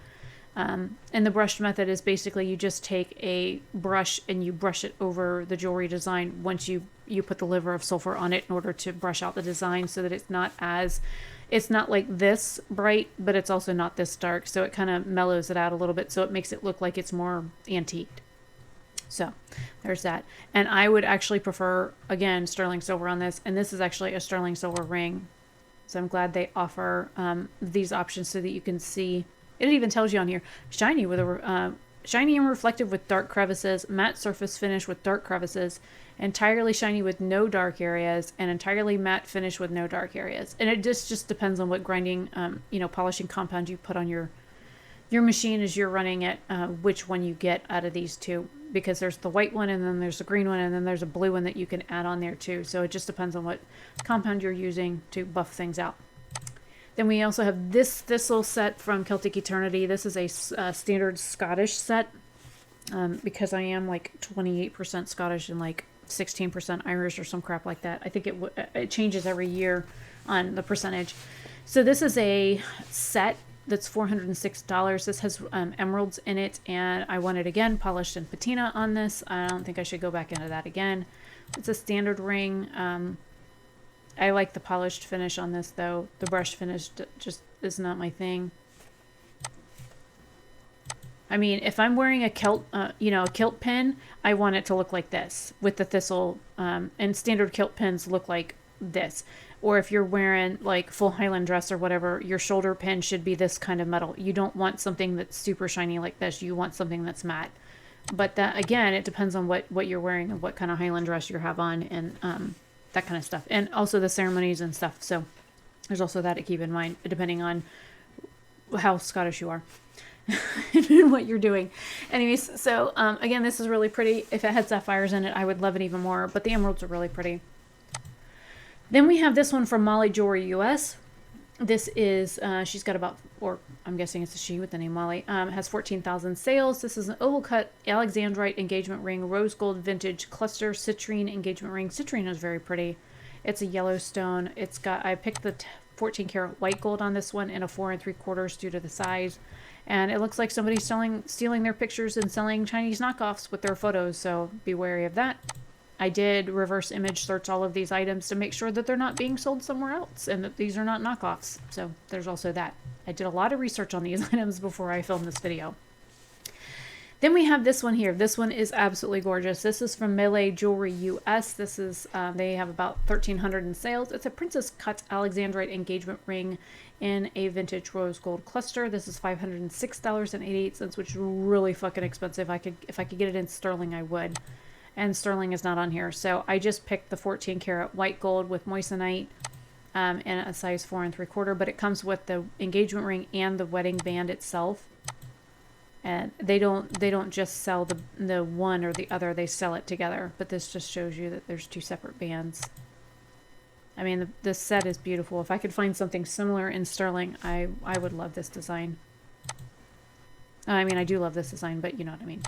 And the brushed method is basically you just take a brush and you brush it over the jewelry design once you put the liver of sulfur on it in order to brush out the design, so that it's not like this bright, but it's also not this dark. So it kind of mellows it out a little bit, so it makes it look like it's more antiqued. So there's that. And I would actually prefer, again, sterling silver on this. And this is actually a sterling silver ring. So I'm glad they offer these options so that you can see. It even tells you on here, shiny with a shiny and reflective with dark crevices, matte surface finish with dark crevices, entirely shiny with no dark areas, and entirely matte finish with no dark areas. And it just depends on what grinding, polishing compound you put on your machine as you're running it, which one you get out of these two. Because there's the white one, and then there's the green one, and then there's a blue one that you can add on there too. So it just depends on what compound you're using to buff things out. Then we also have this thistle set from Celtic Eternity. This is a standard Scottish set, because I am like 28% Scottish and like 16% Irish or some crap like that. I think it changes every year on the percentage. So this is a set that's $406. This has emeralds in it, and I want it again polished and patina on this. I don't think I should go back into that again. It's a standard ring. I like the polished finish on this, though. The brush finish just is not my thing. I mean, if I'm wearing a kilt, you know, a kilt pin, I want it to look like this with the thistle. And standard kilt pins look like this. Or if you're wearing like full Highland dress or whatever, your shoulder pin should be this kind of metal. You don't want something that's super shiny like this. You want something that's matte. But that, again, it depends on what you're wearing and what kind of Highland dress you have on, and that kind of stuff. And also the ceremonies and stuff. So there's also that to keep in mind, depending on how Scottish you are. And what you're doing. Anyways, so again, this is really pretty. If it had sapphires in it, I would love it even more, but the emeralds are really pretty. Then we have this one from Molly Jewelry US. This is, she's got about, or I'm guessing it's a she with the name Molly, has 14,000 sales. This is an oval cut Alexandrite engagement ring, rose gold vintage cluster citrine engagement ring. Citrine is very pretty. It's a yellow stone. It's got, I picked the 14 karat white gold on this one in a 4 3/4 due to the size. And it looks like somebody's stealing their pictures and selling Chinese knockoffs with their photos, so be wary of that. I did reverse image search all of these items to make sure that they're not being sold somewhere else and that these are not knockoffs. So there's also that. I did a lot of research on these items before I filmed this video. Then we have this one here. This one is absolutely gorgeous. This is from Melee Jewelry US. This is, they have about 1,300 in sales. It's a princess cut Alexandrite engagement ring in a vintage rose gold cluster. This is $506.88, which is really fucking expensive. If I could get it in sterling, I would. And sterling is not on here. So I just picked the 14 karat white gold with moissanite and a size 4 3/4, but it comes with the engagement ring and the wedding band itself. And they don't just sell the one or the other, they sell it together. But this just shows you that there's two separate bands. I mean, this set is beautiful. If I could find something similar in sterling, I would love this design. I mean, I do love this design, but you know what I mean.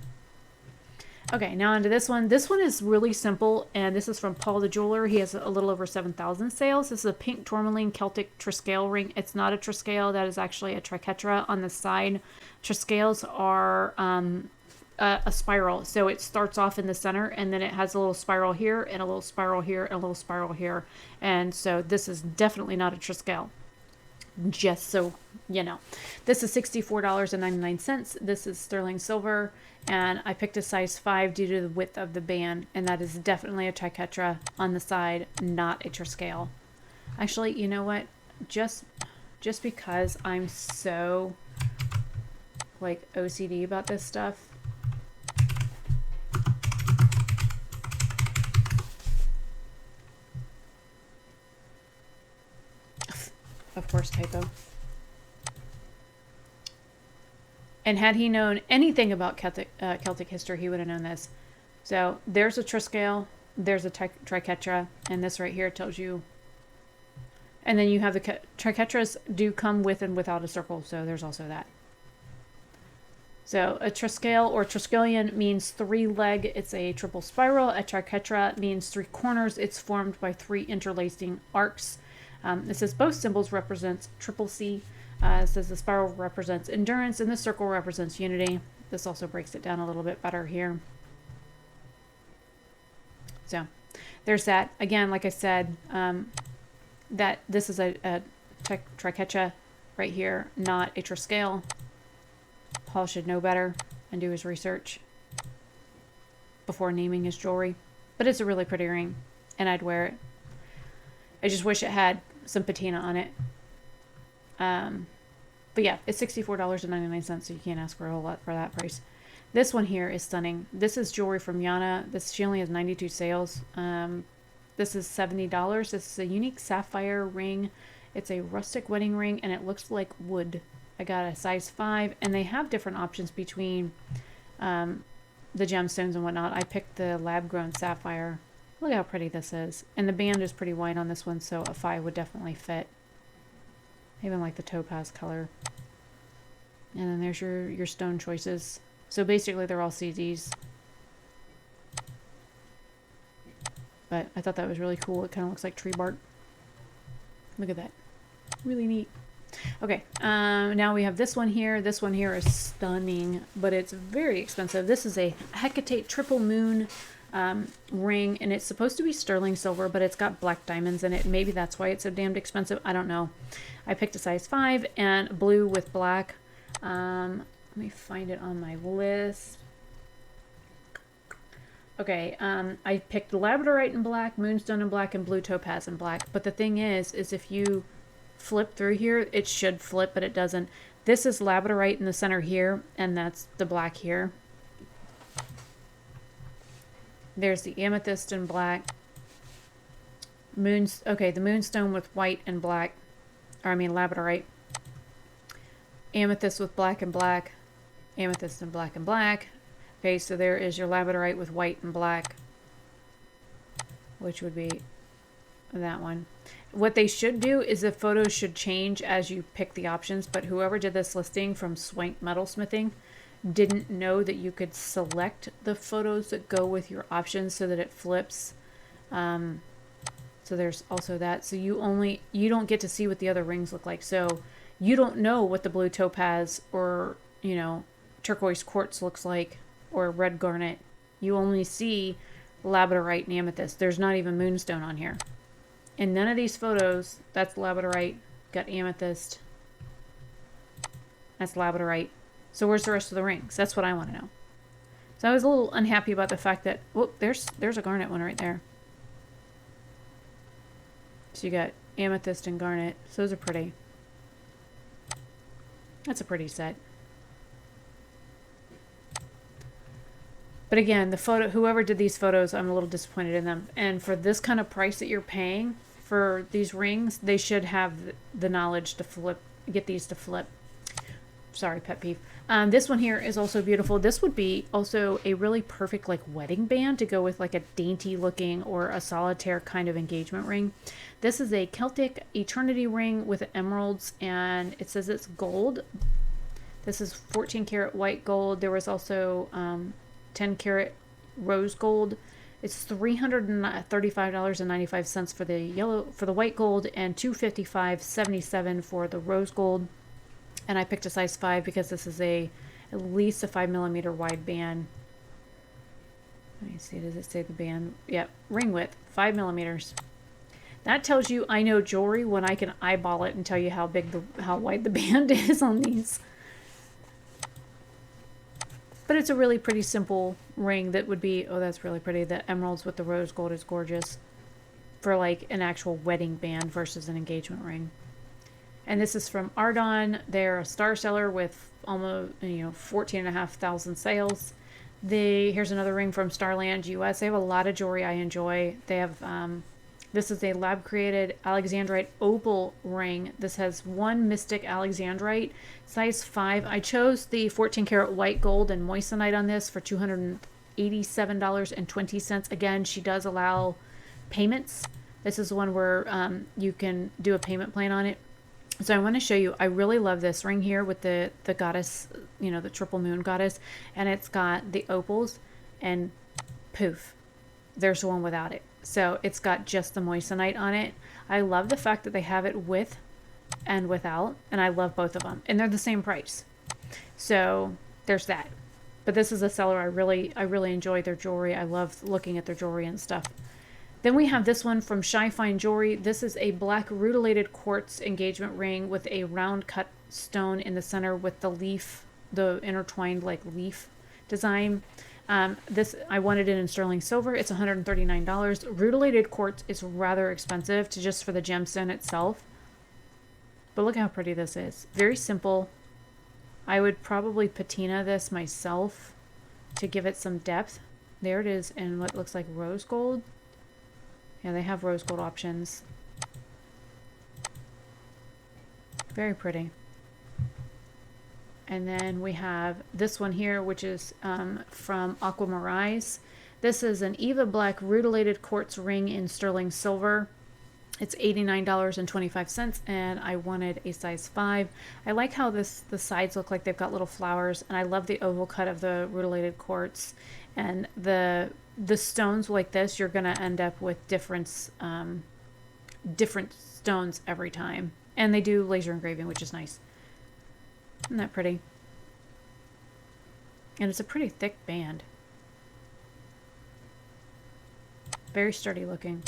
Okay, now onto this one. This one is really simple, and this is from Paul the Jeweler. He has a little over 7,000 sales. This is a pink tourmaline Celtic Triscale ring. It's not a Triscale. That is actually a triquetra on the side. Triscales are a spiral. So it starts off in the center, and then it has a little spiral here, and a little spiral here, and a little spiral here. And so this is definitely not a Triscale. Just so you know. This is $64.99. This is sterling silver, and I picked a size 5 due to the width of the band, and that is definitely a triquetra on the side, not a Triscale. Actually, you know what? Just because I'm so like OCD about this stuff, of course, typo. And had he known anything about Celtic history, he would have known this. So there's a Triscale, there's a triquetra, and this right here tells you. And then you have the triquetras do come with and without a circle, so there's also that. So a Triscale or Triskelion means 3-leg. It's a triple spiral. A triquetra means 3 corners. It's formed by 3 interlacing arcs. It says both symbols represents triple C. It says the spiral represents endurance and the circle represents unity. This also breaks it down a little bit better here. So there's that. Again, like I said, that this is a triquetra right here, not a Triscale. Paul should know better and do his research before naming his jewelry. But it's a really pretty ring, and I'd wear it. I just wish it had some patina on it. But yeah, it's $64.99, so you can't ask for a whole lot for that price. This one here is stunning. This is jewelry from Yana. She only has 92 sales. This is $70. This is a unique sapphire ring. It's a rustic wedding ring, and it looks like wood. I got a size 5, and they have different options between the gemstones and whatnot. I picked the lab-grown sapphire. Look how pretty this is. And the band is pretty wide on this one, so a 5 would definitely fit. I even like the topaz color. And then there's your stone choices. So basically they're all CZs. But I thought that was really cool. It kind of looks like tree bark. Look at that. Really neat. Okay, now we have this one here. This one here is stunning, but it's very expensive. This is a Hecate Triple Moon ring, and it's supposed to be sterling silver, but it's got black diamonds in it. Maybe that's why it's so damned expensive. I don't know. I picked a size 5 and blue with black. Let me find it on my list. Okay, I picked labradorite in black, moonstone in black, and blue topaz in black. But the thing is if you flip through here, it should flip, but it doesn't. This is labradorite in the center here, and that's the black here. There's the amethyst in black. Okay, the moonstone with white and black. Or I mean labradorite. Amethyst with black and black. Amethyst and black and black. Okay, so there is your labradorite with white and black, which would be that one. What they should do is the photos should change as you pick the options, but whoever did this listing from Swank Metalsmithing didn't know that you could select the photos that go with your options so that it flips. So there's also that. So you don't get to see what the other rings look like. So you don't know what the blue topaz or, you know, turquoise quartz looks like, or red garnet. You only see labradorite and amethyst. There's not even moonstone on here. In none of these photos, that's labradorite, got amethyst, that's labradorite. So where's the rest of the rings? That's what I want to know. So I was a little unhappy about the fact that, whoop, there's a garnet one right there. So you got amethyst and garnet. So those are pretty. That's a pretty set. But again, the photo, whoever did these photos, I'm a little disappointed in them. And for this kind of price that you're paying for these rings, they should have the knowledge to flip, get these to flip. Sorry, pet peeve. This one here is also beautiful. This would be also a really perfect like wedding band to go with like a dainty looking or a solitaire kind of engagement ring. This is a Celtic Eternity ring with emeralds, and it says it's gold. This is 14 karat white gold. There was also 10 karat rose gold. It's $335.95 for the white gold, and $255.77 for the rose gold. And I picked a size 5 because this is at least a 5mm wide band. Let me see, does it say the band? Yep, ring width, 5mm. That tells you I know jewelry when I can eyeball it and tell you how wide the band is on these. But it's a really pretty simple ring that would be, oh, that's really pretty. The emeralds with the rose gold is gorgeous for like an actual wedding band versus an engagement ring. And this is from Ardon. They're a star seller with almost, 14,500 sales. Here's another ring from Starland US. They have a lot of jewelry I enjoy. They have, this is a lab created Alexandrite opal ring. This has one mystic Alexandrite, size 5. I chose the 14 karat white gold and moissanite on this for $287.20. Again, she does allow payments. This is one where you can do a payment plan on it. So I want to show you, I really love this ring here with the goddess, the triple moon goddess, and it's got the opals, and poof, there's one without it. So it's got just the moissanite on it. I love the fact that they have it with and without, and I love both of them, and they're the same price. So there's that. But this is a seller I really enjoy their jewelry. I love looking at their jewelry and stuff. Then we have this one from Shy Fine Jewelry. This is a black rutilated quartz engagement ring with a round cut stone in the center with the leaf, the intertwined like leaf design. This, I wanted it in sterling silver. It's $139. Rutilated quartz is rather expensive just for the gemstone itself. But look how pretty this is. Very simple. I would probably patina this myself to give it some depth. There it is in what looks like rose gold. Yeah, they have rose gold options. Very pretty. And then we have this one here, which is from Aquamarise. This is an Eva Black rutilated quartz ring in sterling silver. It's $89.25, and I wanted a size 5. I like how the sides look like they've got little flowers, and I love the oval cut of the rutilated quartz. And the stones like this, you're going to end up with different stones every time. And they do laser engraving, which is nice. Isn't that pretty? And it's a pretty thick band. Very sturdy looking.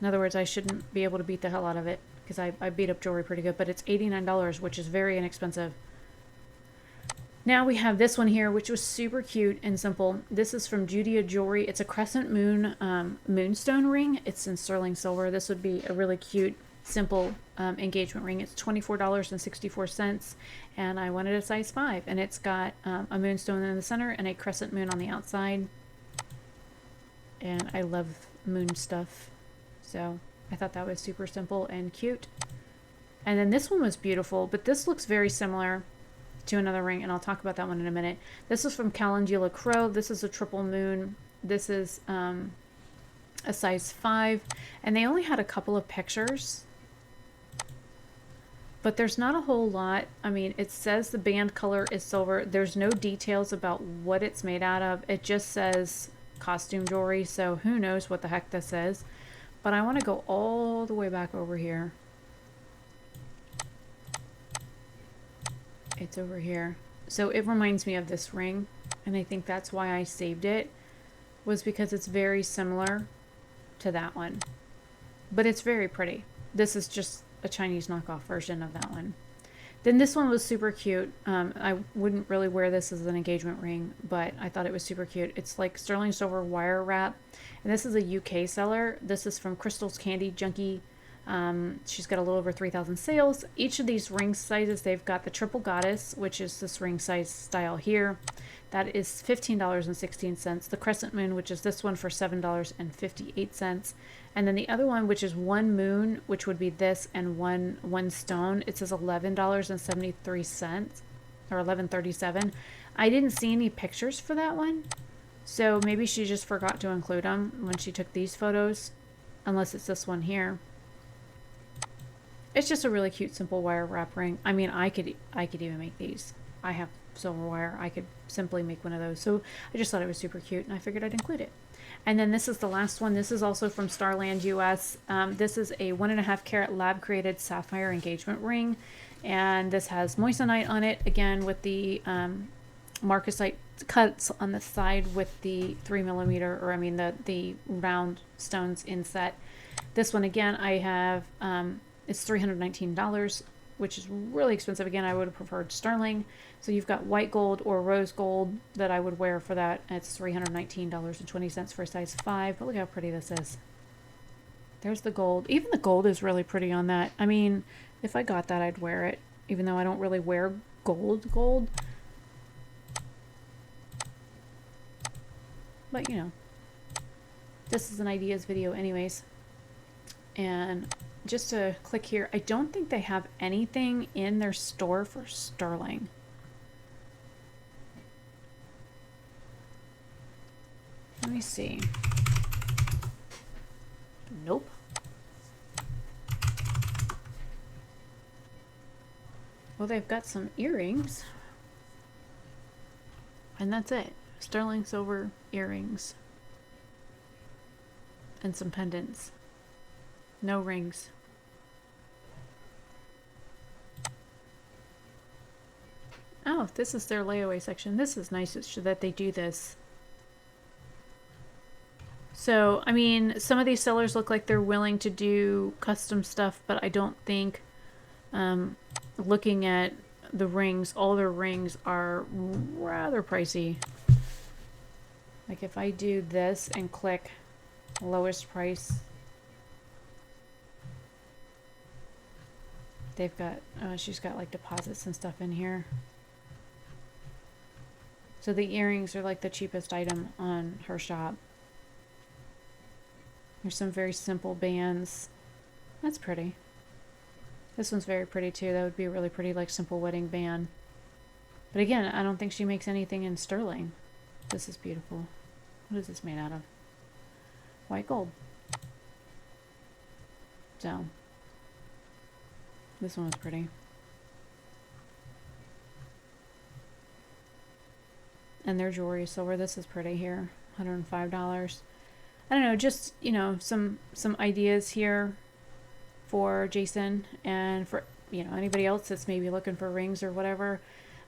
In other words, I shouldn't be able to beat the hell out of it because I beat up jewelry pretty good, but it's $89, which is very inexpensive. Now we have this one here, which was super cute and simple. This is from Judia Jewelry. It's a crescent moon moonstone ring. It's in sterling silver. This would be a really cute, simple engagement ring. It's $24.64, and I wanted a size 5. And it's got a moonstone in the center and a crescent moon on the outside. And I love moon stuff, so I thought that was super simple and cute. And then this one was beautiful, but this looks very similar to another ring, and I'll talk about that one in a minute. This is from Calendula Crow. This is a triple moon. This is a size 5, and they only had a couple of pictures, but there's not a whole lot. I mean, it says the band color is silver. There's no details about what it's made out of. It just says costume jewelry, so who knows what the heck this is. But I want to go all the way back over here. It's over here. So it reminds me of this ring, and I think that's why I saved it, was because it's very similar to that one. But it's very pretty. This is just a Chinese knockoff version of that one. Then this one was super cute. I wouldn't really wear this as an engagement ring, but I thought it was super cute. It's like sterling silver wire wrap, and this is a UK seller. This is from Crystal's Candy Junkie. She's got a little over 3,000 sales. Each of these ring sizes, they've got the triple goddess, which is this ring size style here. That is $15.16. The crescent moon, which is this one, for $7.58. And then the other one, which is one moon, which would be this, and one stone, it says $11.73 or $11.37. I didn't see any pictures for that one, so maybe she just forgot to include them when she took these photos, unless it's this one here. It's just a really cute, simple wire wrap ring. I mean, I could even make these. I have silver wire. I could simply make one of those. So I just thought it was super cute, and I figured I'd include it. And then this is the last one. This is also from Starland US. This is a 1.5 carat lab created sapphire engagement ring, and this has moissanite on it, again with the marcasite cuts on the side with the 3mm, or I mean the round stones inset. This one again, I have it's $319, which is really expensive. Again, I would have preferred sterling. So you've got white gold or rose gold that I would wear for that. It's $319.20 for a size 5. But look how pretty this is. There's the gold. Even the gold is really pretty on that. I mean, if I got that, I'd wear it, even though I don't really wear gold. But, you know, this is an ideas video anyways. And just to click here, I don't think they have anything in their store for sterling. Let me see. Nope. Well, they've got some earrings. And that's it. Sterling silver earrings. And some pendants. No rings. Oh, this is their layaway section. This is nice that they do this. So, I mean, some of these sellers look like they're willing to do custom stuff, but I don't think, looking at the rings, all their rings are rather pricey. Like if I do this and click lowest price, they've got, she's got like deposits and stuff in here. So the earrings are like the cheapest item on her shop. There's some very simple bands. That's pretty. This one's very pretty too. That would be a really pretty, like, simple wedding band. But again, I don't think she makes anything in sterling. This is beautiful. What is this made out of? White gold. So, this one was pretty. And their jewelry is silver. This is pretty here. $105. I don't know, just, you know, some ideas here. for Jason and for, you know, anybody else that's maybe looking for rings or whatever.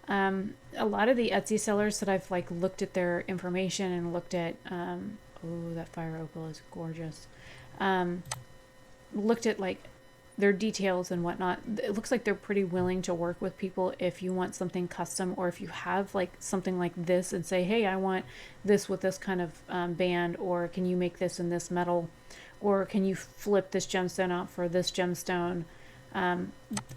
A lot of the Etsy sellers that I've like looked at their information and looked at, oh, that fire opal is gorgeous. Looked at like their details and whatnot. It looks like they're pretty willing to work with people if you want something custom, or if you have like something like this and say, hey, I want this with this kind of band, or can you make this in this metal, or can you flip this gemstone out for this gemstone?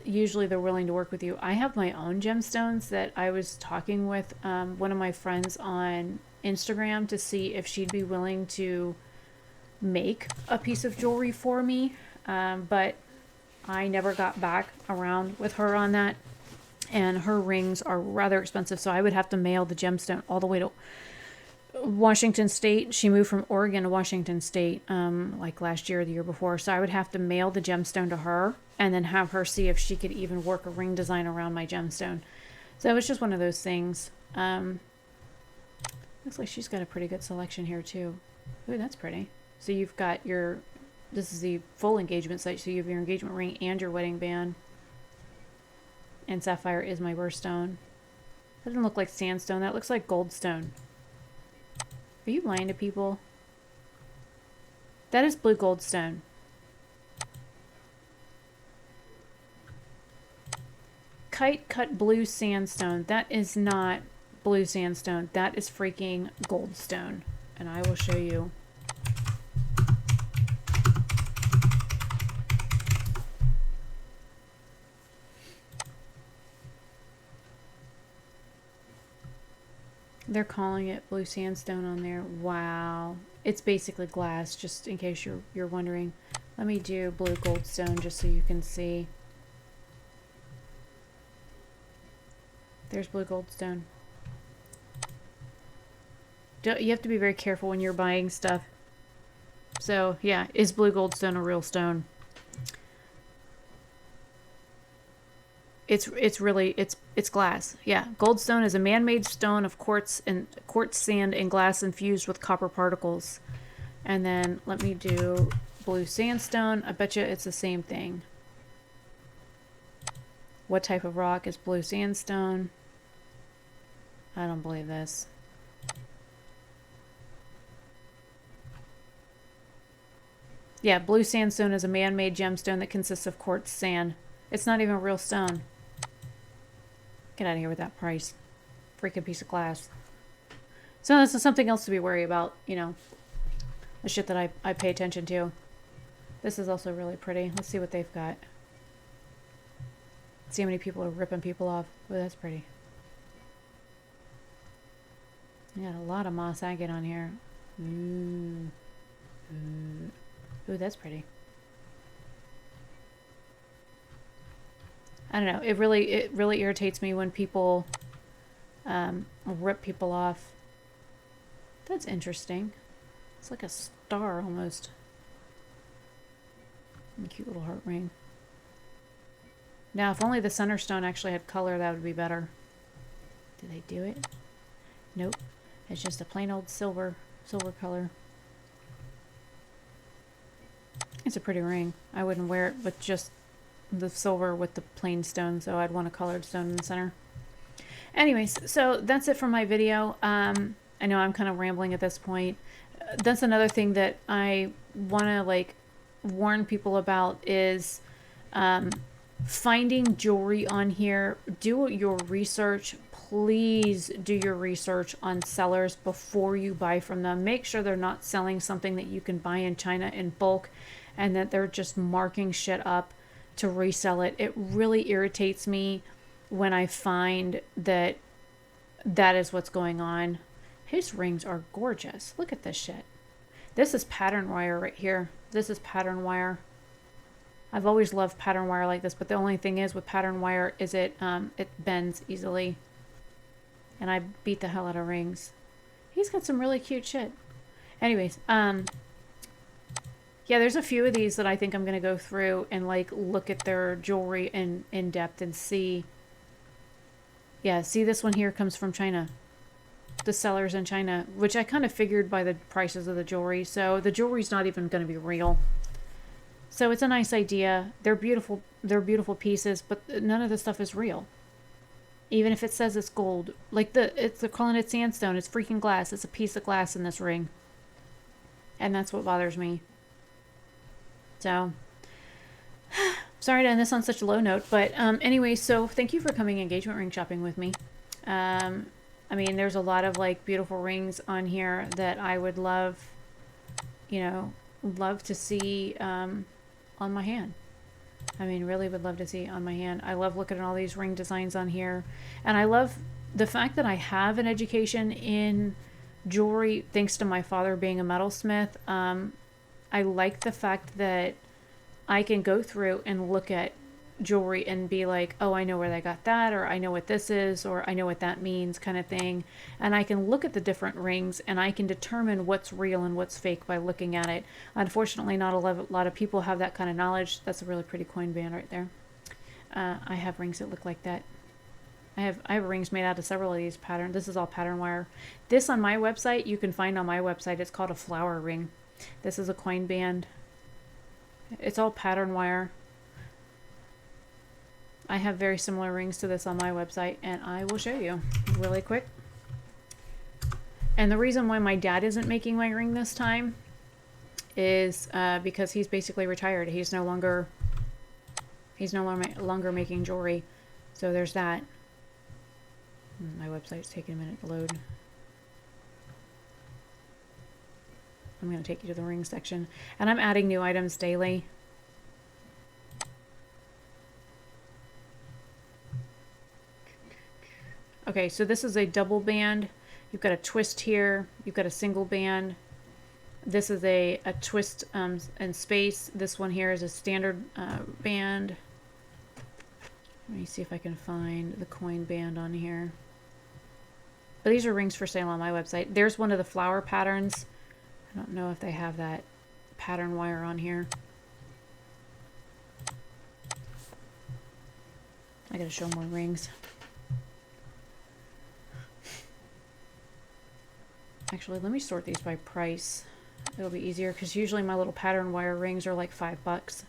Usually they're willing to work with you. I have my own gemstones that I was talking with one of my friends on Instagram to see if she'd be willing to make a piece of jewelry for me, but I never got back around with her on that, and her rings are rather expensive, so I would have to mail the gemstone all the way to Washington State. She moved from Oregon to Washington State like last year or the year before, so I would have to mail the gemstone to her and then have her see if she could even work a ring design around my gemstone. So it was just one of those things. Looks like she's got a pretty good selection here too. Ooh, that's pretty. So you've got your, this is the full engagement site, so you have your engagement ring and your wedding band. And sapphire is my birthstone. That doesn't look like sandstone, that looks like goldstone. Are you lying to people? That is blue goldstone. Kite cut blue sandstone. That is not blue sandstone. That is freaking goldstone. And I will show you. They're calling it blue sandstone on there. Wow. It's basically glass, just in case you're wondering. Let me do blue goldstone just so you can see. There's blue goldstone. You have to be very careful when you're buying stuff. So, yeah, is blue goldstone a real stone? It's really glass. Yeah, goldstone is a man-made stone of quartz sand and glass infused with copper particles. And then let me do blue sandstone. I bet you it's the same thing. What type of rock is blue sandstone? I don't believe this. Yeah, blue sandstone is a man-made gemstone that consists of quartz sand. It's not even a real stone. Get out of here with that price. Freaking piece of glass. So this is something else to be worried about, you know. The shit that I pay attention to. This is also really pretty. Let's see what they've got. Let's see how many people are ripping people off. Oh, that's pretty. You got a lot of moss agate on here. Ooh. Ooh, that's pretty. I don't know. It really irritates me when people rip people off. That's interesting. It's like a star almost. And cute little heart ring. Now, if only the center stone actually had color, that would be better. Did they do it? Nope. It's just a plain old silver color. It's a pretty ring. I wouldn't wear it with just the silver with the plain stone, so I'd want a colored stone in the center. Anyways, so that's it for my video. I know I'm kind of rambling at this point. That's another thing that I want to like warn people about is finding jewelry on here. Do your research. Please do your research on sellers before you buy from them. Make sure they're not selling something that you can buy in China in bulk and that they're just marking shit up to resell it. It really irritates me when I find that that is what's going on. His rings are gorgeous. Look at this shit. This is pattern wire right here. This is pattern wire. I've always loved pattern wire like this, but the only thing is with pattern wire is it bends easily. And I beat the hell out of rings. He's got some really cute shit. Anyways, yeah, there's a few of these that I think I'm going to go through and like look at their jewelry in depth and see. Yeah, see, this one here comes from China. The sellers in China, which I kind of figured by the prices of the jewelry. So the jewelry's not even going to be real. So it's a nice idea. They're beautiful. They're beautiful pieces, but none of the stuff is real. Even if it says it's gold, like they're calling it sandstone. It's freaking glass. It's a piece of glass in this ring, and that's what bothers me. So, sorry to end this on such a low note, but anyway, so thank you for coming engagement ring shopping with me. I mean, there's a lot of like beautiful rings on here that I would love, love to see on my hand. I mean, really would love to see on my hand. I love looking at all these ring designs on here. And I love the fact that I have an education in jewelry thanks to my father being a metalsmith. I like the fact that I can go through and look at jewelry and be like, oh, I know where they got that, or I know what this is, or I know what that means, kind of thing. And I can look at the different rings and I can determine what's real and what's fake by looking at it. Unfortunately, not a lot of people have that kind of knowledge. That's a really pretty coin band right there. I have rings that look like that. I have rings made out of several of these patterns. This is all pattern wire. This on my website, you can find on my website. It's called a flower ring. This is a coin band. It's all pattern wire. I have very similar rings to this on my website, and I will show you really quick. And the reason why my dad isn't making my ring this time is because he's basically retired. He's no longer making jewelry. So there's that. My website's taking a minute to load. I'm going to take you to the ring section, and I'm adding new items daily. Okay, so this is a double band. You've got a twist here. You've got a single band. This is a twist and space. This one here is a standard band. Let me see if I can find the coin band on here. But these are rings for sale on my website. There's one of the flower patterns. I don't know if they have that pattern wire on here. I gotta show more rings. Actually, let me sort these by price. It'll be easier because usually my little pattern wire rings are like $5.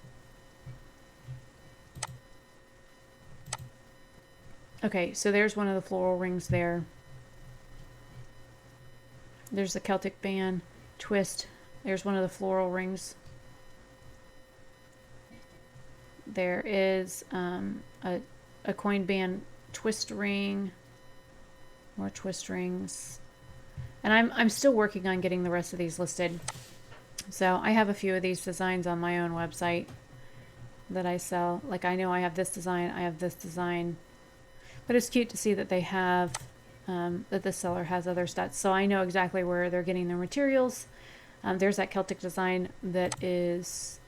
Okay, so there's one of the floral rings there. There's the Celtic band twist. There's one of the floral rings. There is a coin band twist ring. More twist rings. And I'm still working on getting the rest of these listed. So I have a few of these designs on my own website that I sell. Like I know I have this design, I have this design. But it's cute to see that they have, that the seller has other stats. So I know exactly where they're getting their materials. There's that Celtic design that is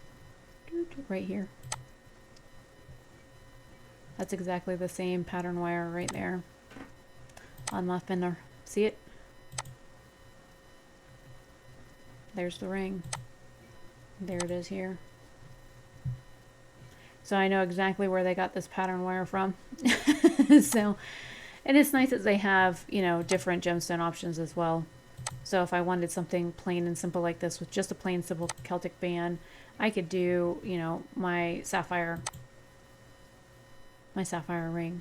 right here. That's exactly the same pattern wire right there on my fender. See it? There's the ring. There it is here. So I know exactly where they got this pattern wire from. So, and it's nice that they have, different gemstone options as well. So if I wanted something plain and simple like this with just a plain simple Celtic band, I could do, my sapphire ring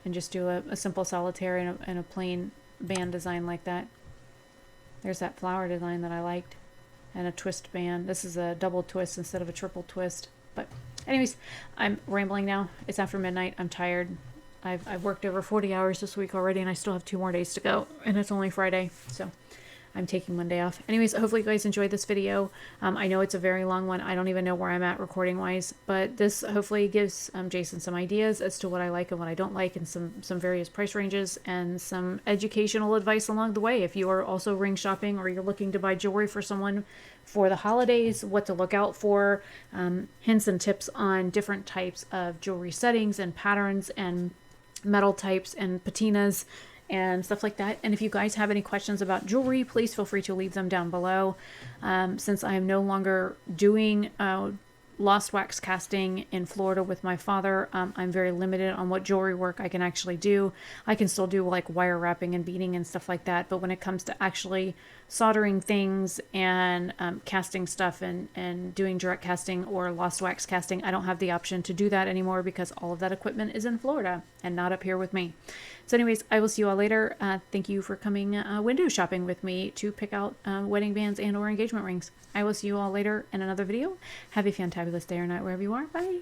and just do a simple solitaire and a plain band design like that. There's that flower design that I liked. And a twist band. This is a double twist instead of a triple twist. But anyways, I'm rambling now. It's after midnight. I'm tired. I've worked over 40 hours this week already, and I still have 2 more days to go. And it's only Friday, so I'm taking Monday off. Anyways, hopefully you guys enjoyed this video. I know it's a very long one. I don't even know where I'm at recording wise, but this hopefully gives Jason some ideas as to what I like and what I don't like, and some various price ranges and some educational advice along the way. If you are also ring shopping or you're looking to buy jewelry for someone for the holidays, what to look out for, hints and tips on different types of jewelry settings and patterns and metal types and patinas and stuff like that. And if you guys have any questions about jewelry, please feel free to leave them down below. Since I am no longer doing lost wax casting in Florida with my father. I'm very limited on what jewelry work I can actually do. I can still do like wire wrapping and beading and stuff like that, but when it comes to actually soldering things and casting stuff and doing direct casting or lost wax casting, I don't have the option to do that anymore because all of that equipment is in Florida and not up here with me. So anyways, I will see you all later. Thank you for coming window shopping with me to pick out wedding bands and or engagement rings. I will see you all later in another video. Have a fantabulous day or night wherever you are. Bye.